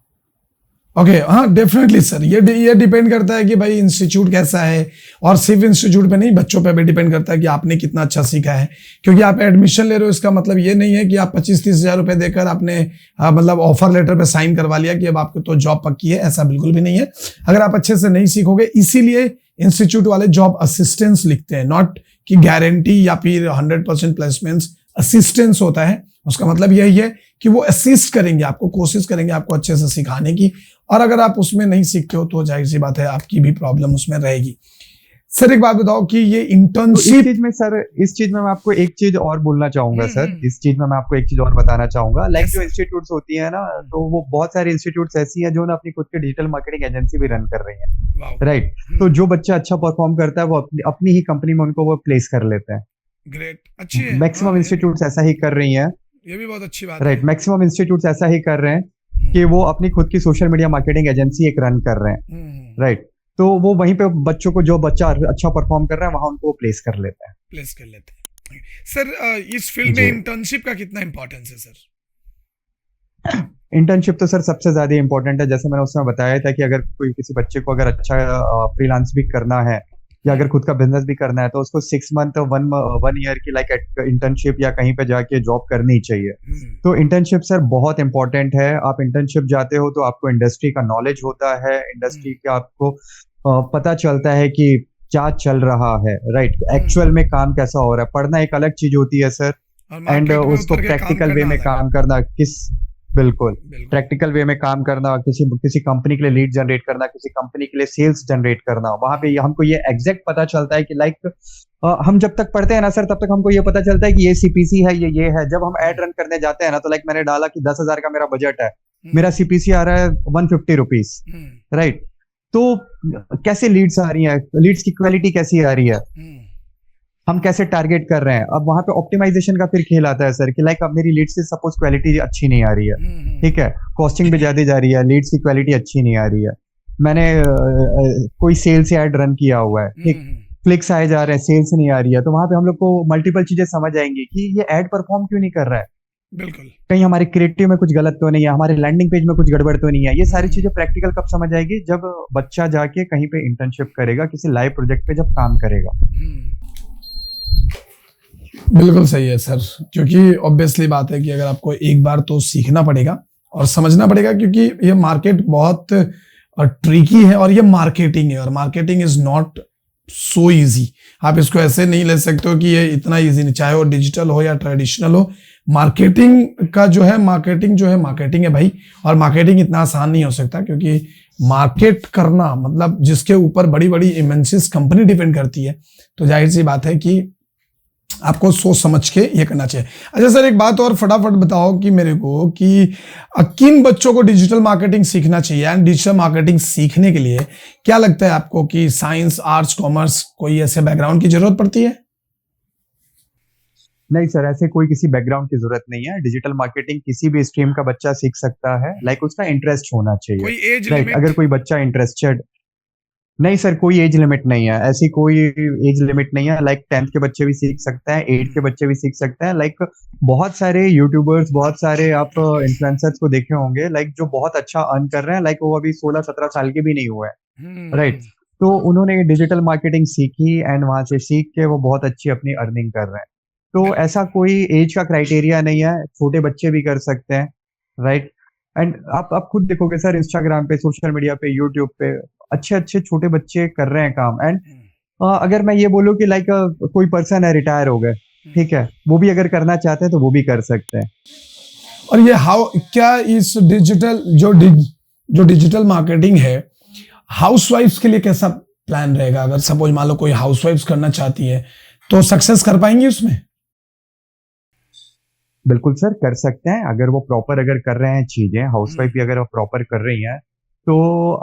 ओके, हाँ डेफिनेटली सर, ये डिपेंड करता है कि भाई इंस्टीट्यूट कैसा है, और सिर्फ इंस्टीट्यूट पे नहीं, बच्चों पे भी डिपेंड करता है कि आपने कितना अच्छा सीखा है। क्योंकि आप एडमिशन ले रहे हो, इसका मतलब ये नहीं है कि आप 25-30 हजार रुपए देकर आपने मतलब ऑफर लेटर पे साइन करवा लिया कि अब आपको तो जॉब पक्की है। ऐसा बिल्कुल भी नहीं है। अगर आप अच्छे से नहीं सीखोगे, इसीलिए इंस्टीट्यूट वाले जॉब असिस्टेंस लिखते हैं, नॉट कि गारंटी या फिर 100% प्लेसमेंट्स। असिस्टेंस होता है, उसका मतलब यही है कि वो असिस्ट करेंगे आपको, कोशिश करेंगे आपको अच्छे से सिखाने की। और अगर आप उसमें नहीं सीखते हो तो जाहिर सी बात है आपकी भी प्रॉब्लम उसमें रहेगी। सर एक बात बताओ कि ये इंटर्नशिप, तो इस चीज में मैं आपको एक चीज और बोलना चाहूंगा सर, इस चीज में मैं आपको एक चीज और बताना चाहूंगा। लाइक जो इंस्टीट्यूट्स होती है ना, तो वो बहुत सारे इंस्टीट्यूट्स ऐसी हैं जो ना अपनी खुद की डिजिटल मार्केटिंग एजेंसी भी रन कर रही है, राइट। तो जो बच्चा अच्छा परफॉर्म करता है वो अपनी ही कंपनी में उनको वो प्लेस कर लेते हैं। ग्रेट, अच्छी है। मैक्सिमम इंस्टीट्यूट्स ऐसा ही कर रही हैं, ये भी बहुत अच्छी बात है, राइट। मैक्सिमम इंस्टीट्यूट्स ऐसा ही कर रहे हैं कि वो अपनी खुद की सोशल मीडिया मार्केटिंग एजेंसी एक रन कर रहे हैं, राइट। तो वो वहीं पे बच्चों को, जो बच्चा अच्छा परफॉर्म कर रहा है वहां उनको प्लेस कर लेते हैं। सर इस फील्ड में इंटर्नशिप का कितना इंपॉर्टेंस है सर? इंटर्नशिप तो सर सबसे ज्यादा इंपॉर्टेंट है। जैसे मैंने उसमें बताया था कि अगर कोई किसी बच्चे को अगर अच्छा फ्रीलांस भी करना है या अगर खुद का बिजनेस भी करना है तो उसको 6 मंथ 1 ईयर की लाइक इंटर्नशिप या कहीं पे जाके जॉब करनी ही चाहिए। तो इंटर्नशिप सर बहुत इंपॉर्टेंट है। आप इंटर्नशिप जाते हो तो आपको इंडस्ट्री का नॉलेज होता है, इंडस्ट्री का आपको पता चलता है कि क्या चल रहा है, राइट, एक्चुअल में काम कैसा हो रहा है। पढ़ना एक अलग चीज होती है सर, एंड उसको प्रैक्टिकल वे में काम करना बिल्कुल प्रैक्टिकल वे में काम करना, किसी किसी कंपनी के लिए लीड जनरेट करना, किसी कंपनी के लिए सेल्स जनरेट करना, वहां पे हमको ये एग्जैक्ट पता चलता है कि लाइक हम जब तक पढ़ते हैं ना सर तब तक हमको ये पता चलता है कि ये सीपीसी है, ये है। जब हम एड रन करने जाते हैं ना तो लाइक मैंने डाला कि 10,000 का मेरा बजट है, मेरा सीपीसी आ रहा है 150 रुपीज, राइट। तो कैसे लीड्स आ रही है, लीड्स की क्वालिटी कैसी आ रही है, हम कैसे टारगेट कर रहे हैं। अब वहां पे ऑप्टिमाइजेशन का फिर खेल आता है सर कि लाइक अब मेरी लीड्स की सपोज क्वालिटी अच्छी नहीं आ रही है, ठीक है, कॉस्टिंग भी ज्यादा जा रही है, लीड्स की क्वालिटी अच्छी नहीं आ रही है, मैंने कोई सेल्स ऐड रन किया हुआ है, ठीक, क्लिक्स आए जा रहे हैं, सेल्स नहीं आ रही है, तो वहां पे हम लोग को मल्टीपल चीजें समझ आएंगी कि ये एड परफॉर्म क्यों नहीं कर रहा है, बिल्कुल कहीं हमारे क्रिएटिव में कुछ गलत तो नहीं है, हमारे लैंडिंग पेज में कुछ गड़बड़ तो नहीं है। ये सारी चीजें प्रैक्टिकल कब समझ आएगी, जब बच्चा जाके कहीं पे इंटर्नशिप करेगा, किसी लाइव प्रोजेक्ट पे जब काम करेगा। बिल्कुल सही है सर, क्योंकि ऑब्वियसली बात है कि अगर आपको एक बार तो सीखना पड़ेगा और समझना पड़ेगा, क्योंकि ये मार्केट बहुत ट्रिकी है और ये मार्केटिंग है, और marketing is not so easy. आप इसको ऐसे नहीं ले सकते हो कि ये इतना इजी नहीं, चाहे वो डिजिटल हो या ट्रेडिशनल हो। मार्केटिंग जो है मार्केटिंग है भाई, और मार्केटिंग इतना आसान नहीं हो सकता, क्योंकि मार्केट करना मतलब जिसके ऊपर बड़ी बड़ी इमेंसिस कंपनी डिपेंड करती है, तो जाहिर सी बात है कि आपको सोच समझ के ये करना चाहिए। अच्छा सर, एक बात और फटाफट बताओ कि मेरे को कि किन बच्चों को डिजिटल मार्केटिंग सीखना चाहिए, एंड डिजिटल मार्केटिंग सीखने के लिए क्या लगता है आपको कि साइंस, आर्ट्स, कॉमर्स, कोई ऐसे बैकग्राउंड की जरूरत पड़ती है? नहीं सर, ऐसे कोई किसी बैकग्राउंड की जरूरत नहीं है। डिजिटल मार्केटिंग किसी भी स्ट्रीम का बच्चा सीख सकता है, लाइक उसका इंटरेस्ट होना चाहिए, कोई एज राइट। अगर कोई बच्चा इंटरेस्टेड, नहीं सर, कोई एज लिमिट नहीं है, ऐसी कोई एज लिमिट नहीं है। लाइक 10th के बच्चे भी सीख सकते हैं, 8 के बच्चे भी सीख सकते हैं। लाइक बहुत सारे यूट्यूबर्स, बहुत सारे आप इन्फ्लुएंसर्स को देखे होंगे, लाइक जो बहुत अच्छा अर्न कर रहे हैं, लाइक वो अभी 16-17 साल के भी नहीं हुए हैं, राइट। तो उन्होंने डिजिटल मार्केटिंग सीखी एंड वहां से सीख के वो बहुत अच्छी अपनी अर्निंग कर रहे हैं। तो ऐसा कोई एज का क्राइटेरिया नहीं है, छोटे बच्चे भी कर सकते हैं, राइट। एंड आप खुद देखोगे सर, इंस्टाग्राम पे, सोशल मीडिया पे, यूट्यूब पे अच्छे अच्छे छोटे बच्चे कर रहे हैं काम। एंड अगर मैं ये बोलूँ कि लाइक कोई पर्सन है, रिटायर हो गए, ठीक है, वो भी अगर करना चाहते हैं तो वो भी कर सकते हैं। और ये क्या इस डिजिटल जो डिजिटल मार्केटिंग है, हाउसवाइफ्स के लिए कैसा प्लान रहेगा? अगर सपोज मान लो कोई हाउसवाइफ्स करना चाहती है तो सक्सेस कर पाएंगी उसमें? बिल्कुल सर, कर सकते हैं, अगर वो प्रॉपर अगर कर रहे हैं चीजें, हाउसवाइफ भी अगर वो प्रॉपर कर रही हैं, तो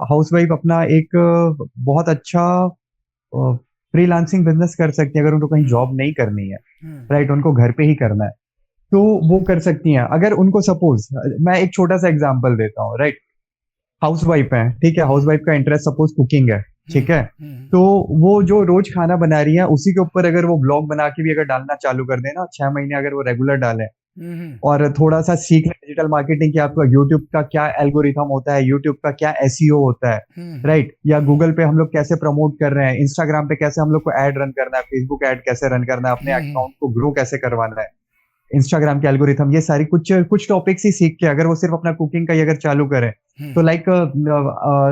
हाउसवाइफ अपना एक बहुत अच्छा फ्रीलांसिंग बिजनेस कर सकती है। अगर उनको कहीं जॉब नहीं करनी है, राइट, उनको घर पे ही करना है, तो वो कर सकती हैं। अगर उनको सपोज, मैं एक छोटा सा एग्जांपल देता हूँ, राइट, हाउसवाइफ है, ठीक है, हाउसवाइफ का इंटरेस्ट सपोज कुकिंग है, ठीक है, तो वो जो रोज खाना बना रही है उसी के ऊपर अगर वो ब्लॉग बना के भी अगर डालना चालू कर देना, 6 महीने अगर वो रेगुलर डालें और थोड़ा सा सीख लें डिजिटल मार्केटिंग की, आपका यूट्यूब का क्या एल्गोरिथम होता है, यूट्यूब का क्या एसईओ होता है, राइट, या गूगल पे हम लोग कैसे प्रमोट कर रहे हैं, इंस्टाग्राम पे कैसे हम लोग को ऐड रन करना है, फेसबुक ऐड कैसे रन करना है, अपने अकाउंट को ग्रो कैसे करवाना है, इंस्टाग्राम के एल्गोरिथम, ये सारी कुछ टॉपिक्स ही सीख के अगर वो सिर्फ अपना कुकिंग का ही अगर चालू करें, तो लाइक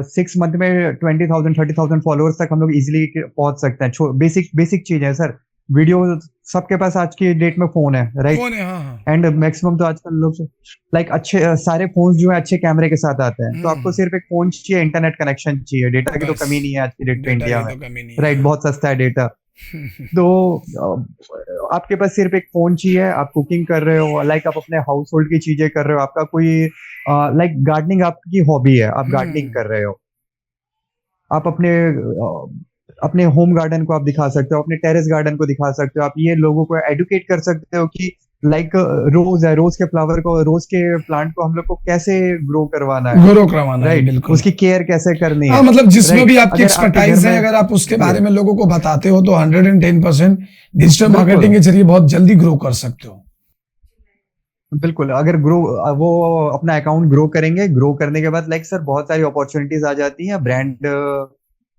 6 मंथ में 20,000 30,000 फॉलोअर्स तक हम लोग इजिली पहुंच सकते हैं। बेसिक चीज है सर। वीडियो सबके पास आज की डेट में फोन है, राइट, एंड मैक्सिमम तो आजकल लोग लाइक अच्छे सारे फोन जो है अच्छे कैमरे के साथ आते हैं। तो आपको सिर्फ एक फोन चाहिए, इंटरनेट कनेक्शन चाहिए, डेटा की तो कमी नहीं है आज की डेट में इंडिया में, राइट, बहुत सस्ता है डेटा। तो आपके पास सिर्फ एक फोन चाहिए, आप कुकिंग कर रहे हो, लाइक आप अपने हाउस होल्ड की चीजें कर रहे हो, आपका कोई लाइक गार्डनिंग आपकी हॉबी है, आप गार्डनिंग कर रहे हो, आप अपने होम गार्डन को आप दिखा सकते हो, अपने टेरेस गार्डन को दिखा सकते हो, आप ये लोगों को एडुकेट कर सकते हो कि लाइक रोज है, रोज के फ्लावर को, रोज के प्लांट को हम लोग को कैसे ग्रो करवाना है, राइट, उसकी केयर कैसे करनी है। मतलब जिसमें भी आपकी एक्सपर्टाइज है, अगर आप उसके बारे में लोगों को बताते हो तो 110% डिजिटल मार्केटिंग के जरिए बहुत जल्दी ग्रो कर सकते हो। बिल्कुल, अगर वो अपना अकाउंट ग्रो करेंगे, ग्रो करने के बाद लाइक सर बहुत सारी अपॉर्चुनिटीज आ जाती हैं, ब्रांड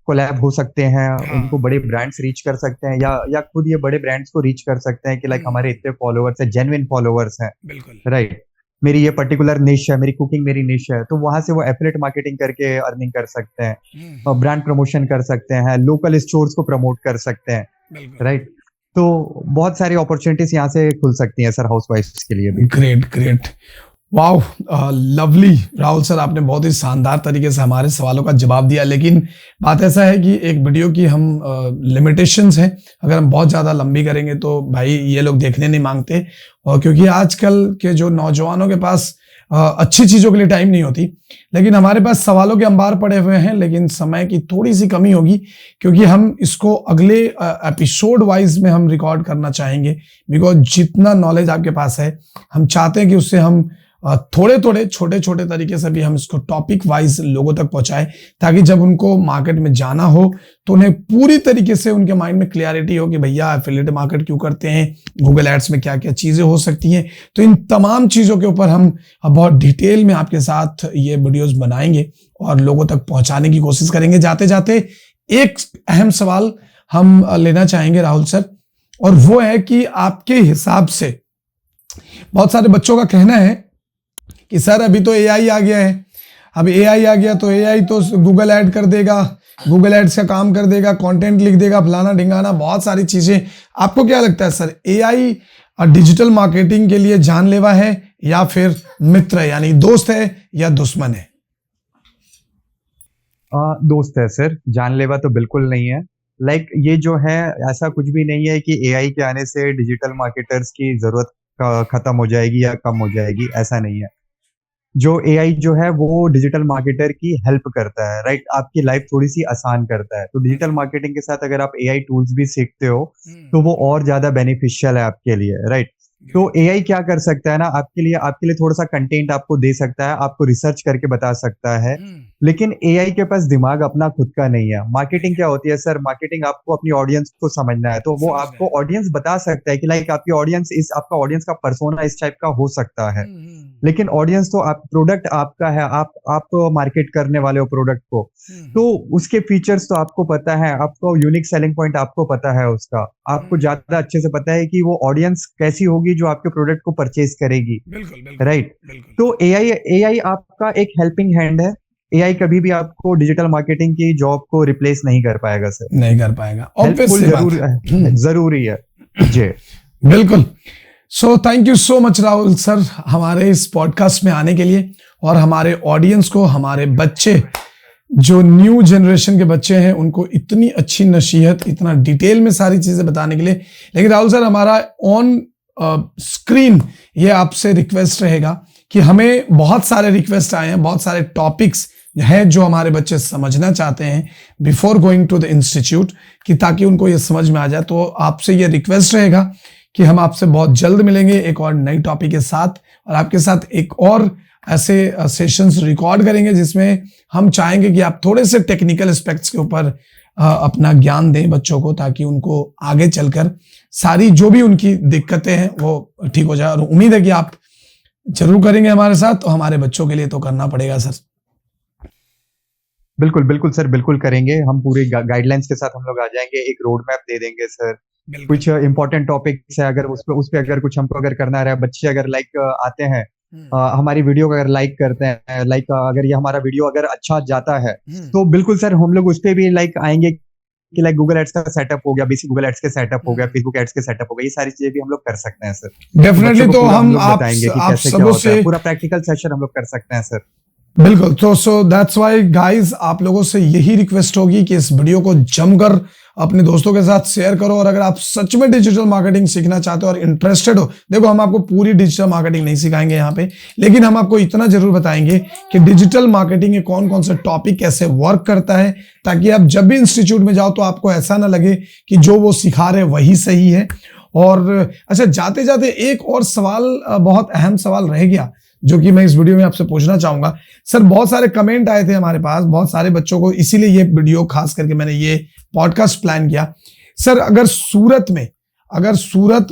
कोलैब हो सकते हैं, हाँ। उनको बड़े ब्रांड्स रीच कर सकते हैं, या खुद ये बड़े ब्रांड्स को रीच कर सकते हैं कि लाइक हमारे इतने फॉलोअर्स हैं, जेन्युइन फॉलोअर्स हैं, बिल्कुल। राइट। मेरी ये पर्टिकुलर निश है, मेरी कुकिंग मेरी निश है, तो वहां से वो एफिलिएट मार्केटिंग करके अर्निंग कर सकते हैं, ब्रांड प्रमोशन कर सकते हैं, लोकल स्टोर्स को प्रमोट कर सकते हैं, बिल्कुल। राइट। तो बहुत सारी अपॉर्चुनिटीज यहाँ से खुल सकती हैं सर हाउसवाइफ्स के लिए भी। Great great, wow, lovely Rahul sir, आपने बहुत ही शानदार तरीके से हमारे सवालों का जवाब दिया। लेकिन बात ऐसा है कि एक वीडियो की हम लिमिटेशंस हैं, अगर हम बहुत ज़्यादा लंबी करेंगे तो भाई ये लोग देखने नहीं मांगते, और क्योंकि आजकल के जो नौजवानों के पास अच्छी चीज़ों के लिए टाइम नहीं होती, लेकिन हमारे पास सवालों के अंबार पड़े हुए हैं, लेकिन समय की थोड़ी सी कमी होगी, क्योंकि हम इसको अगले एपिसोड वाइज में हम रिकॉर्ड करना चाहेंगे, बिकॉज जितना नॉलेज आपके पास है हम चाहते हैं कि उससे हम थोड़े थोड़े छोटे छोटे तरीके से भी हम इसको टॉपिक वाइज लोगों तक पहुंचाएं, ताकि जब उनको मार्केट में जाना हो तो उन्हें पूरी तरीके से उनके माइंड में क्लियरिटी हो कि भैया एफिलिएट मार्केट क्यों करते हैं, गूगल एड्स में क्या क्या चीजें हो सकती हैं। तो इन तमाम चीजों के ऊपर हम बहुत डिटेल में आपके साथ ये वीडियोस बनाएंगे और लोगों तक पहुंचाने की कोशिश करेंगे। जाते जाते एक अहम सवाल हम लेना चाहेंगे राहुल सर, और वो है कि आपके हिसाब से बहुत सारे बच्चों का कहना है कि सर अभी तो एआई आ गया है, अब एआई आ गया तो एआई तो गूगल ऐड कर देगा, गूगल एड्स का काम कर देगा, कंटेंट लिख देगा, फलाना ढिंगाना, बहुत सारी चीजें। आपको क्या लगता है सर, एआई डिजिटल मार्केटिंग के लिए जानलेवा है या फिर मित्र है, यानी दोस्त है या दुश्मन है? दोस्त है सर, जानलेवा तो बिल्कुल नहीं है। लाइक ये जो है, ऐसा कुछ भी नहीं है कि एआई के आने से डिजिटल मार्केटर्स की जरूरत खत्म हो जाएगी या कम हो जाएगी, ऐसा नहीं है। जो एआई जो है वो डिजिटल मार्केटर की हेल्प करता है, राइट, आपकी लाइफ थोड़ी सी आसान करता है। तो डिजिटल मार्केटिंग के साथ अगर आप एआई टूल्स भी सीखते हो तो वो और ज्यादा बेनिफिशियल है आपके लिए, राइट। तो एआई क्या कर सकता है ना, आपके लिए थोड़ा सा कंटेंट आपको दे सकता है, आपको रिसर्च करके बता सकता है, लेकिन एआई के पास दिमाग अपना खुद का नहीं है। मार्केटिंग क्या होती है सर, मार्केटिंग आपको अपनी ऑडियंस को समझना है, तो वो आपको ऑडियंस बता सकता है कि लाइक आपका ऑडियंस का पर्सोना इस टाइप का हो सकता है, लेकिन ऑडियंस तो प्रोडक्ट आपका है, आप मार्केट करने वाले हो प्रोडक्ट को, तो उसके फीचर्स तो आपको पता है, आपको यूनिक सेलिंग पॉइंट आपको पता है उसका, आपको ज्यादा अच्छे से पता है कि वो ऑडियंस कैसी होगी जो आपके प्रोडक्ट को परचेज करेगी, राइट। तो एआई आपका एक हेल्पिंग हैंड है। एआई कभी भी आपको डिजिटल मार्केटिंग की जॉब को रिप्लेस नहीं कर पाएगा सर, नहीं कर पाएगा, जरूरी है जी, बिल्कुल। So thank you so much Rahul sir हमारे इस पॉडकास्ट में आने के लिए, और हमारे ऑडियंस को, हमारे बच्चे जो न्यू जनरेशन के बच्चे हैं उनको इतनी अच्छी नसीहत, इतना डिटेल में सारी चीजें बताने के लिए। लेकिन राहुल सर, हमारा ऑन स्क्रीन ये आपसे रिक्वेस्ट रहेगा कि हमें बहुत सारे रिक्वेस्ट आए हैं, बहुत सारे टॉपिक्स हैं जो हमारे बच्चे समझना चाहते हैं before going to the institute, कि ताकि उनको ये समझ में आ जाए। तो आपसे ये रिक्वेस्ट रहेगा कि हम आपसे बहुत जल्द मिलेंगे एक और नई टॉपिक के साथ, और आपके साथ एक और ऐसे सेशंस रिकॉर्ड करेंगे जिसमें हम चाहेंगे कि आप थोड़े से टेक्निकल एस्पेक्ट्स के ऊपर अपना ज्ञान दें बच्चों को, ताकि उनको आगे चलकर सारी जो भी उनकी दिक्कतें हैं वो ठीक हो जाए। और उम्मीद है कि आप जरूर करेंगे हमारे साथ, तो हमारे बच्चों के लिए तो करना पड़ेगा सर। बिल्कुल बिल्कुल सर, बिल्कुल करेंगे, हम पूरे गाइडलाइंस के साथ हम लोग आ जाएंगे, एक रोड मैप दे देंगे सर। कुछ इंपॉर्टेंट टॉपिक्स है, अगर उस पे अगर कुछ हमको अगर करना रहा, बच्चे अगर लाइक आते हैं हमारी वीडियो को अगर लाइक करते हैं, लाइक अगर ये हमारा वीडियो अगर अच्छा जाता है तो बिल्कुल सर हम लोग उस पे भी लाइक आएंगे कि लाइक गूगल एड्स का सेटअप हो गया, बेसिक गूगल एड्स के सेटअप हो गया, फेसबुक एड्स के सेटअप हो गया, ये सारी चीजें भी हम लोग कर सकते हैं सर। डेफिनेटली, तो हम आप सबों से पूरा प्रैक्टिकल सेशन हम लोग कर सकते हैं सर। बिल्कुल। तो सो दैट्स व्हाई गाइस, आप लोगों से यही रिक्वेस्ट होगी कि इस वीडियो को जमकर अपने दोस्तों के साथ शेयर करो। और अगर आप सच में डिजिटल मार्केटिंग सीखना चाहते हो और इंटरेस्टेड हो, देखो हम आपको पूरी डिजिटल मार्केटिंग नहीं सिखाएंगे यहाँ पे, लेकिन हम आपको इतना जरूर बताएंगे कि डिजिटल मार्केटिंग के कौन कौन से टॉपिक कैसे वर्क करता है, ताकि आप जब भी इंस्टीट्यूट में जाओ तो आपको ऐसा ना लगे कि जो वो सिखा रहे वही सही है। और अच्छा, जाते जाते एक और सवाल, बहुत अहम सवाल रह गया जो कि मैं इस वीडियो में आपसे पूछना चाहूंगा। सर, बहुत सारे कमेंट आए थे हमारे पास, बहुत सारे बच्चों को, इसीलिए ये वीडियो खास करके मैंने ये पॉडकास्ट प्लान किया। सर, अगर सूरत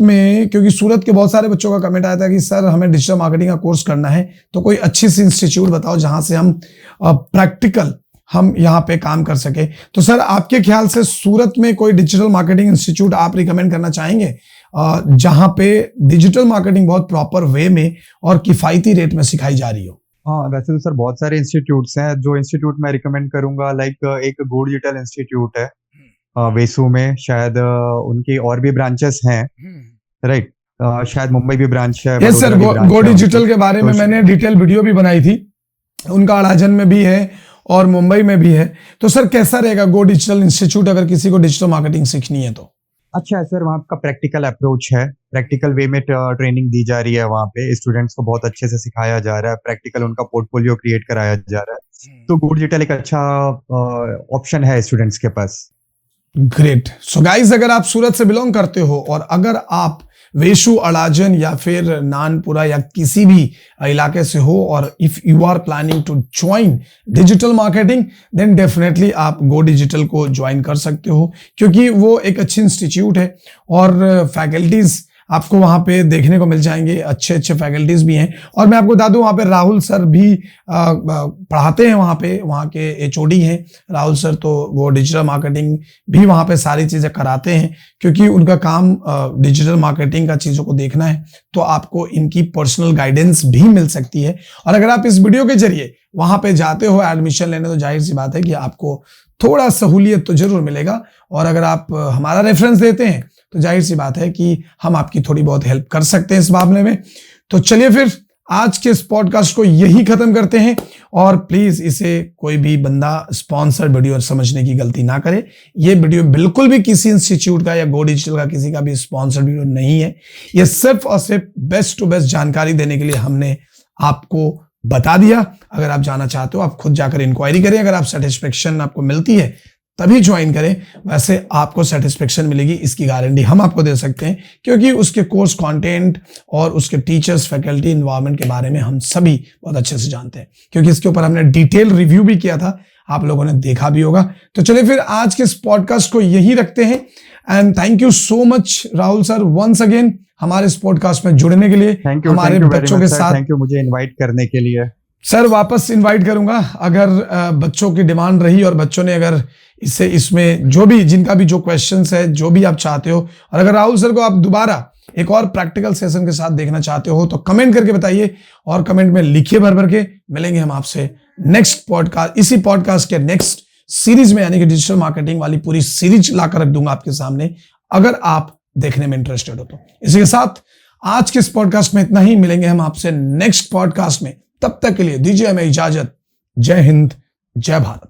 में, क्योंकि सूरत के बहुत सारे बच्चों का कमेंट आया था कि सर हमें डिजिटल मार्केटिंग का कोर्स करना है, तो कोई अच्छी सी इंस्टीट्यूट बताओ जहां से हम प्रैक्टिकल हम यहाँ पे काम कर सके। तो सर आपके ख्याल से सूरत में कोई डिजिटल मार्केटिंग इंस्टीट्यूट आप रिकमेंड करना चाहेंगे जहाँ पे डिजिटल मार्केटिंग बहुत प्रॉपर वे में और किफायती रेट में सिखाई जा रही हो? हाँ, वैसे तो सर बहुत सारे इंस्टीट्यूट्स हैं। जो इंस्टीट्यूट मैं रिकमेंड करूंगा, लाइक एक गो डिजिटल इंस्टीट्यूट है वेसू में, शायद उनकी और भी ब्रांचेस हैं, राइट? शायद मुंबई भी ब्रांच है, यस सर, वडोदरा भी गो ब्रांच है डिजिटल उनकी। के बारे तो में मैंने डिटेल वीडियो भी बनाई थी, उनका अड़ाजन में भी है और मुंबई में भी है। तो सर कैसा रहेगा गो डिजिटल इंस्टीट्यूट अगर किसी को डिजिटल मार्केटिंग सीखनी है तो? अच्छा है सर, वहाँ का प्रैक्टिकल अप्रोच है, प्रैक्टिकल वे में ट्रेनिंग दी जा रही है, वहाँ पे स्टूडेंट्स को बहुत अच्छे से सिखाया जा रहा है, प्रैक्टिकल उनका पोर्टफोलियो क्रिएट कराया जा रहा है। तो गो डिजिटल एक अच्छा ऑप्शन है स्टूडेंट्स के पास। ग्रेट। सो गाइस, अगर आप सूरत से बिलोंग करते हो और अगर आप वेशु, अड़ाजन या फिर नानपुरा या किसी भी इलाके से हो और if you are planning to join digital marketing, then definitely आप गो डिजिटल को ज्वाइन कर सकते हो, क्योंकि वो एक अच्छी इंस्टीट्यूट है और फैकल्टीज आपको वहां पे देखने को मिल जाएंगे, अच्छे अच्छे फैकल्टीज भी हैं। और मैं आपको बता दूं वहां पे राहुल सर भी पढ़ाते हैं, वहां पे वहां के एचओडी हैं राहुल सर, तो वो डिजिटल मार्केटिंग भी वहां पे सारी चीजें कराते हैं, क्योंकि उनका काम डिजिटल मार्केटिंग का चीजों को देखना है। तो आपको इनकी पर्सनल गाइडेंस भी मिल सकती है। और अगर आप इस वीडियो के जरिए वहां पे जाते हो एडमिशन लेने, तो जाहिर सी बात है कि आपको थोड़ा सहूलियत तो जरूर मिलेगा। और अगर आप हमारा रेफरेंस देते हैं तो जाहिर सी बात है कि हम आपकी थोड़ी बहुत हेल्प कर सकते हैं इस मामले में। तो चलिए फिर आज के इस पॉडकास्ट को यही खत्म करते हैं, और प्लीज इसे कोई भी बंदा स्पॉन्सर्ड वीडियो समझने की गलती ना करे। ये वीडियो बिल्कुल भी किसी इंस्टीट्यूट का या गो डिजिटल का किसी का भी स्पॉन्सर्ड वीडियो नहीं है। ये सिर्फ और सिर्फ बेस्ट टू बेस्ट जानकारी देने के लिए हमने आपको बता दिया। अगर आप जाना चाहते हो आप खुद जाकर इंक्वायरी करें, अगर आप सेटिस्फेक्शन आपको मिलती है तभी ज्वाइन करें। वैसे आपको सेटिस्फेक्शन मिलेगी इसकी गारंटी हम आपको दे सकते हैं, क्योंकि उसके कोर्स कंटेंट और उसके टीचर्स, फैकल्टी, एनवायरनमेंट के बारे में हम सभी बहुत अच्छे से जानते हैं, क्योंकि इसके ऊपर हमने डिटेल रिव्यू भी किया था, आप लोगों ने देखा भी होगा। तो चलिए फिर आज के इस पॉडकास्ट को यही रखते हैं, and thank you so much Rahul sir once again हमारे इस पॉडकास्ट में जुड़ने के लिए, हमारे बच्चों के साथ। थैंक यू मुझे इन्वाइट करने के लिए। सर वापस इनवाइट करूंगा अगर बच्चों की डिमांड रही और बच्चों ने अगर इसमें जो भी जिनका भी जो क्वेश्चंस है, जो भी आप चाहते हो, और अगर राहुल सर को आप दोबारा एक और प्रैक्टिकल सेशन के साथ देखना चाहते हो तो कमेंट करके बताइए, और कमेंट में लिखिए भर भर के। मिलेंगे हम आपसे नेक्स्ट पॉडकास्ट, इसी पॉडकास्ट के नेक्स्ट सीरीज में, यानी कि डिजिटल मार्केटिंग वाली पूरी सीरीज लाकर रख दूंगा आपके सामने, अगर आप देखने में इंटरेस्टेड हो तो। इसी के साथ आज के इस पॉडकास्ट में इतना ही। मिलेंगे हम आपसे नेक्स्ट पॉडकास्ट में, तब तक के लिए दीजिए हमें इजाजत। जय हिंद, जय भारत।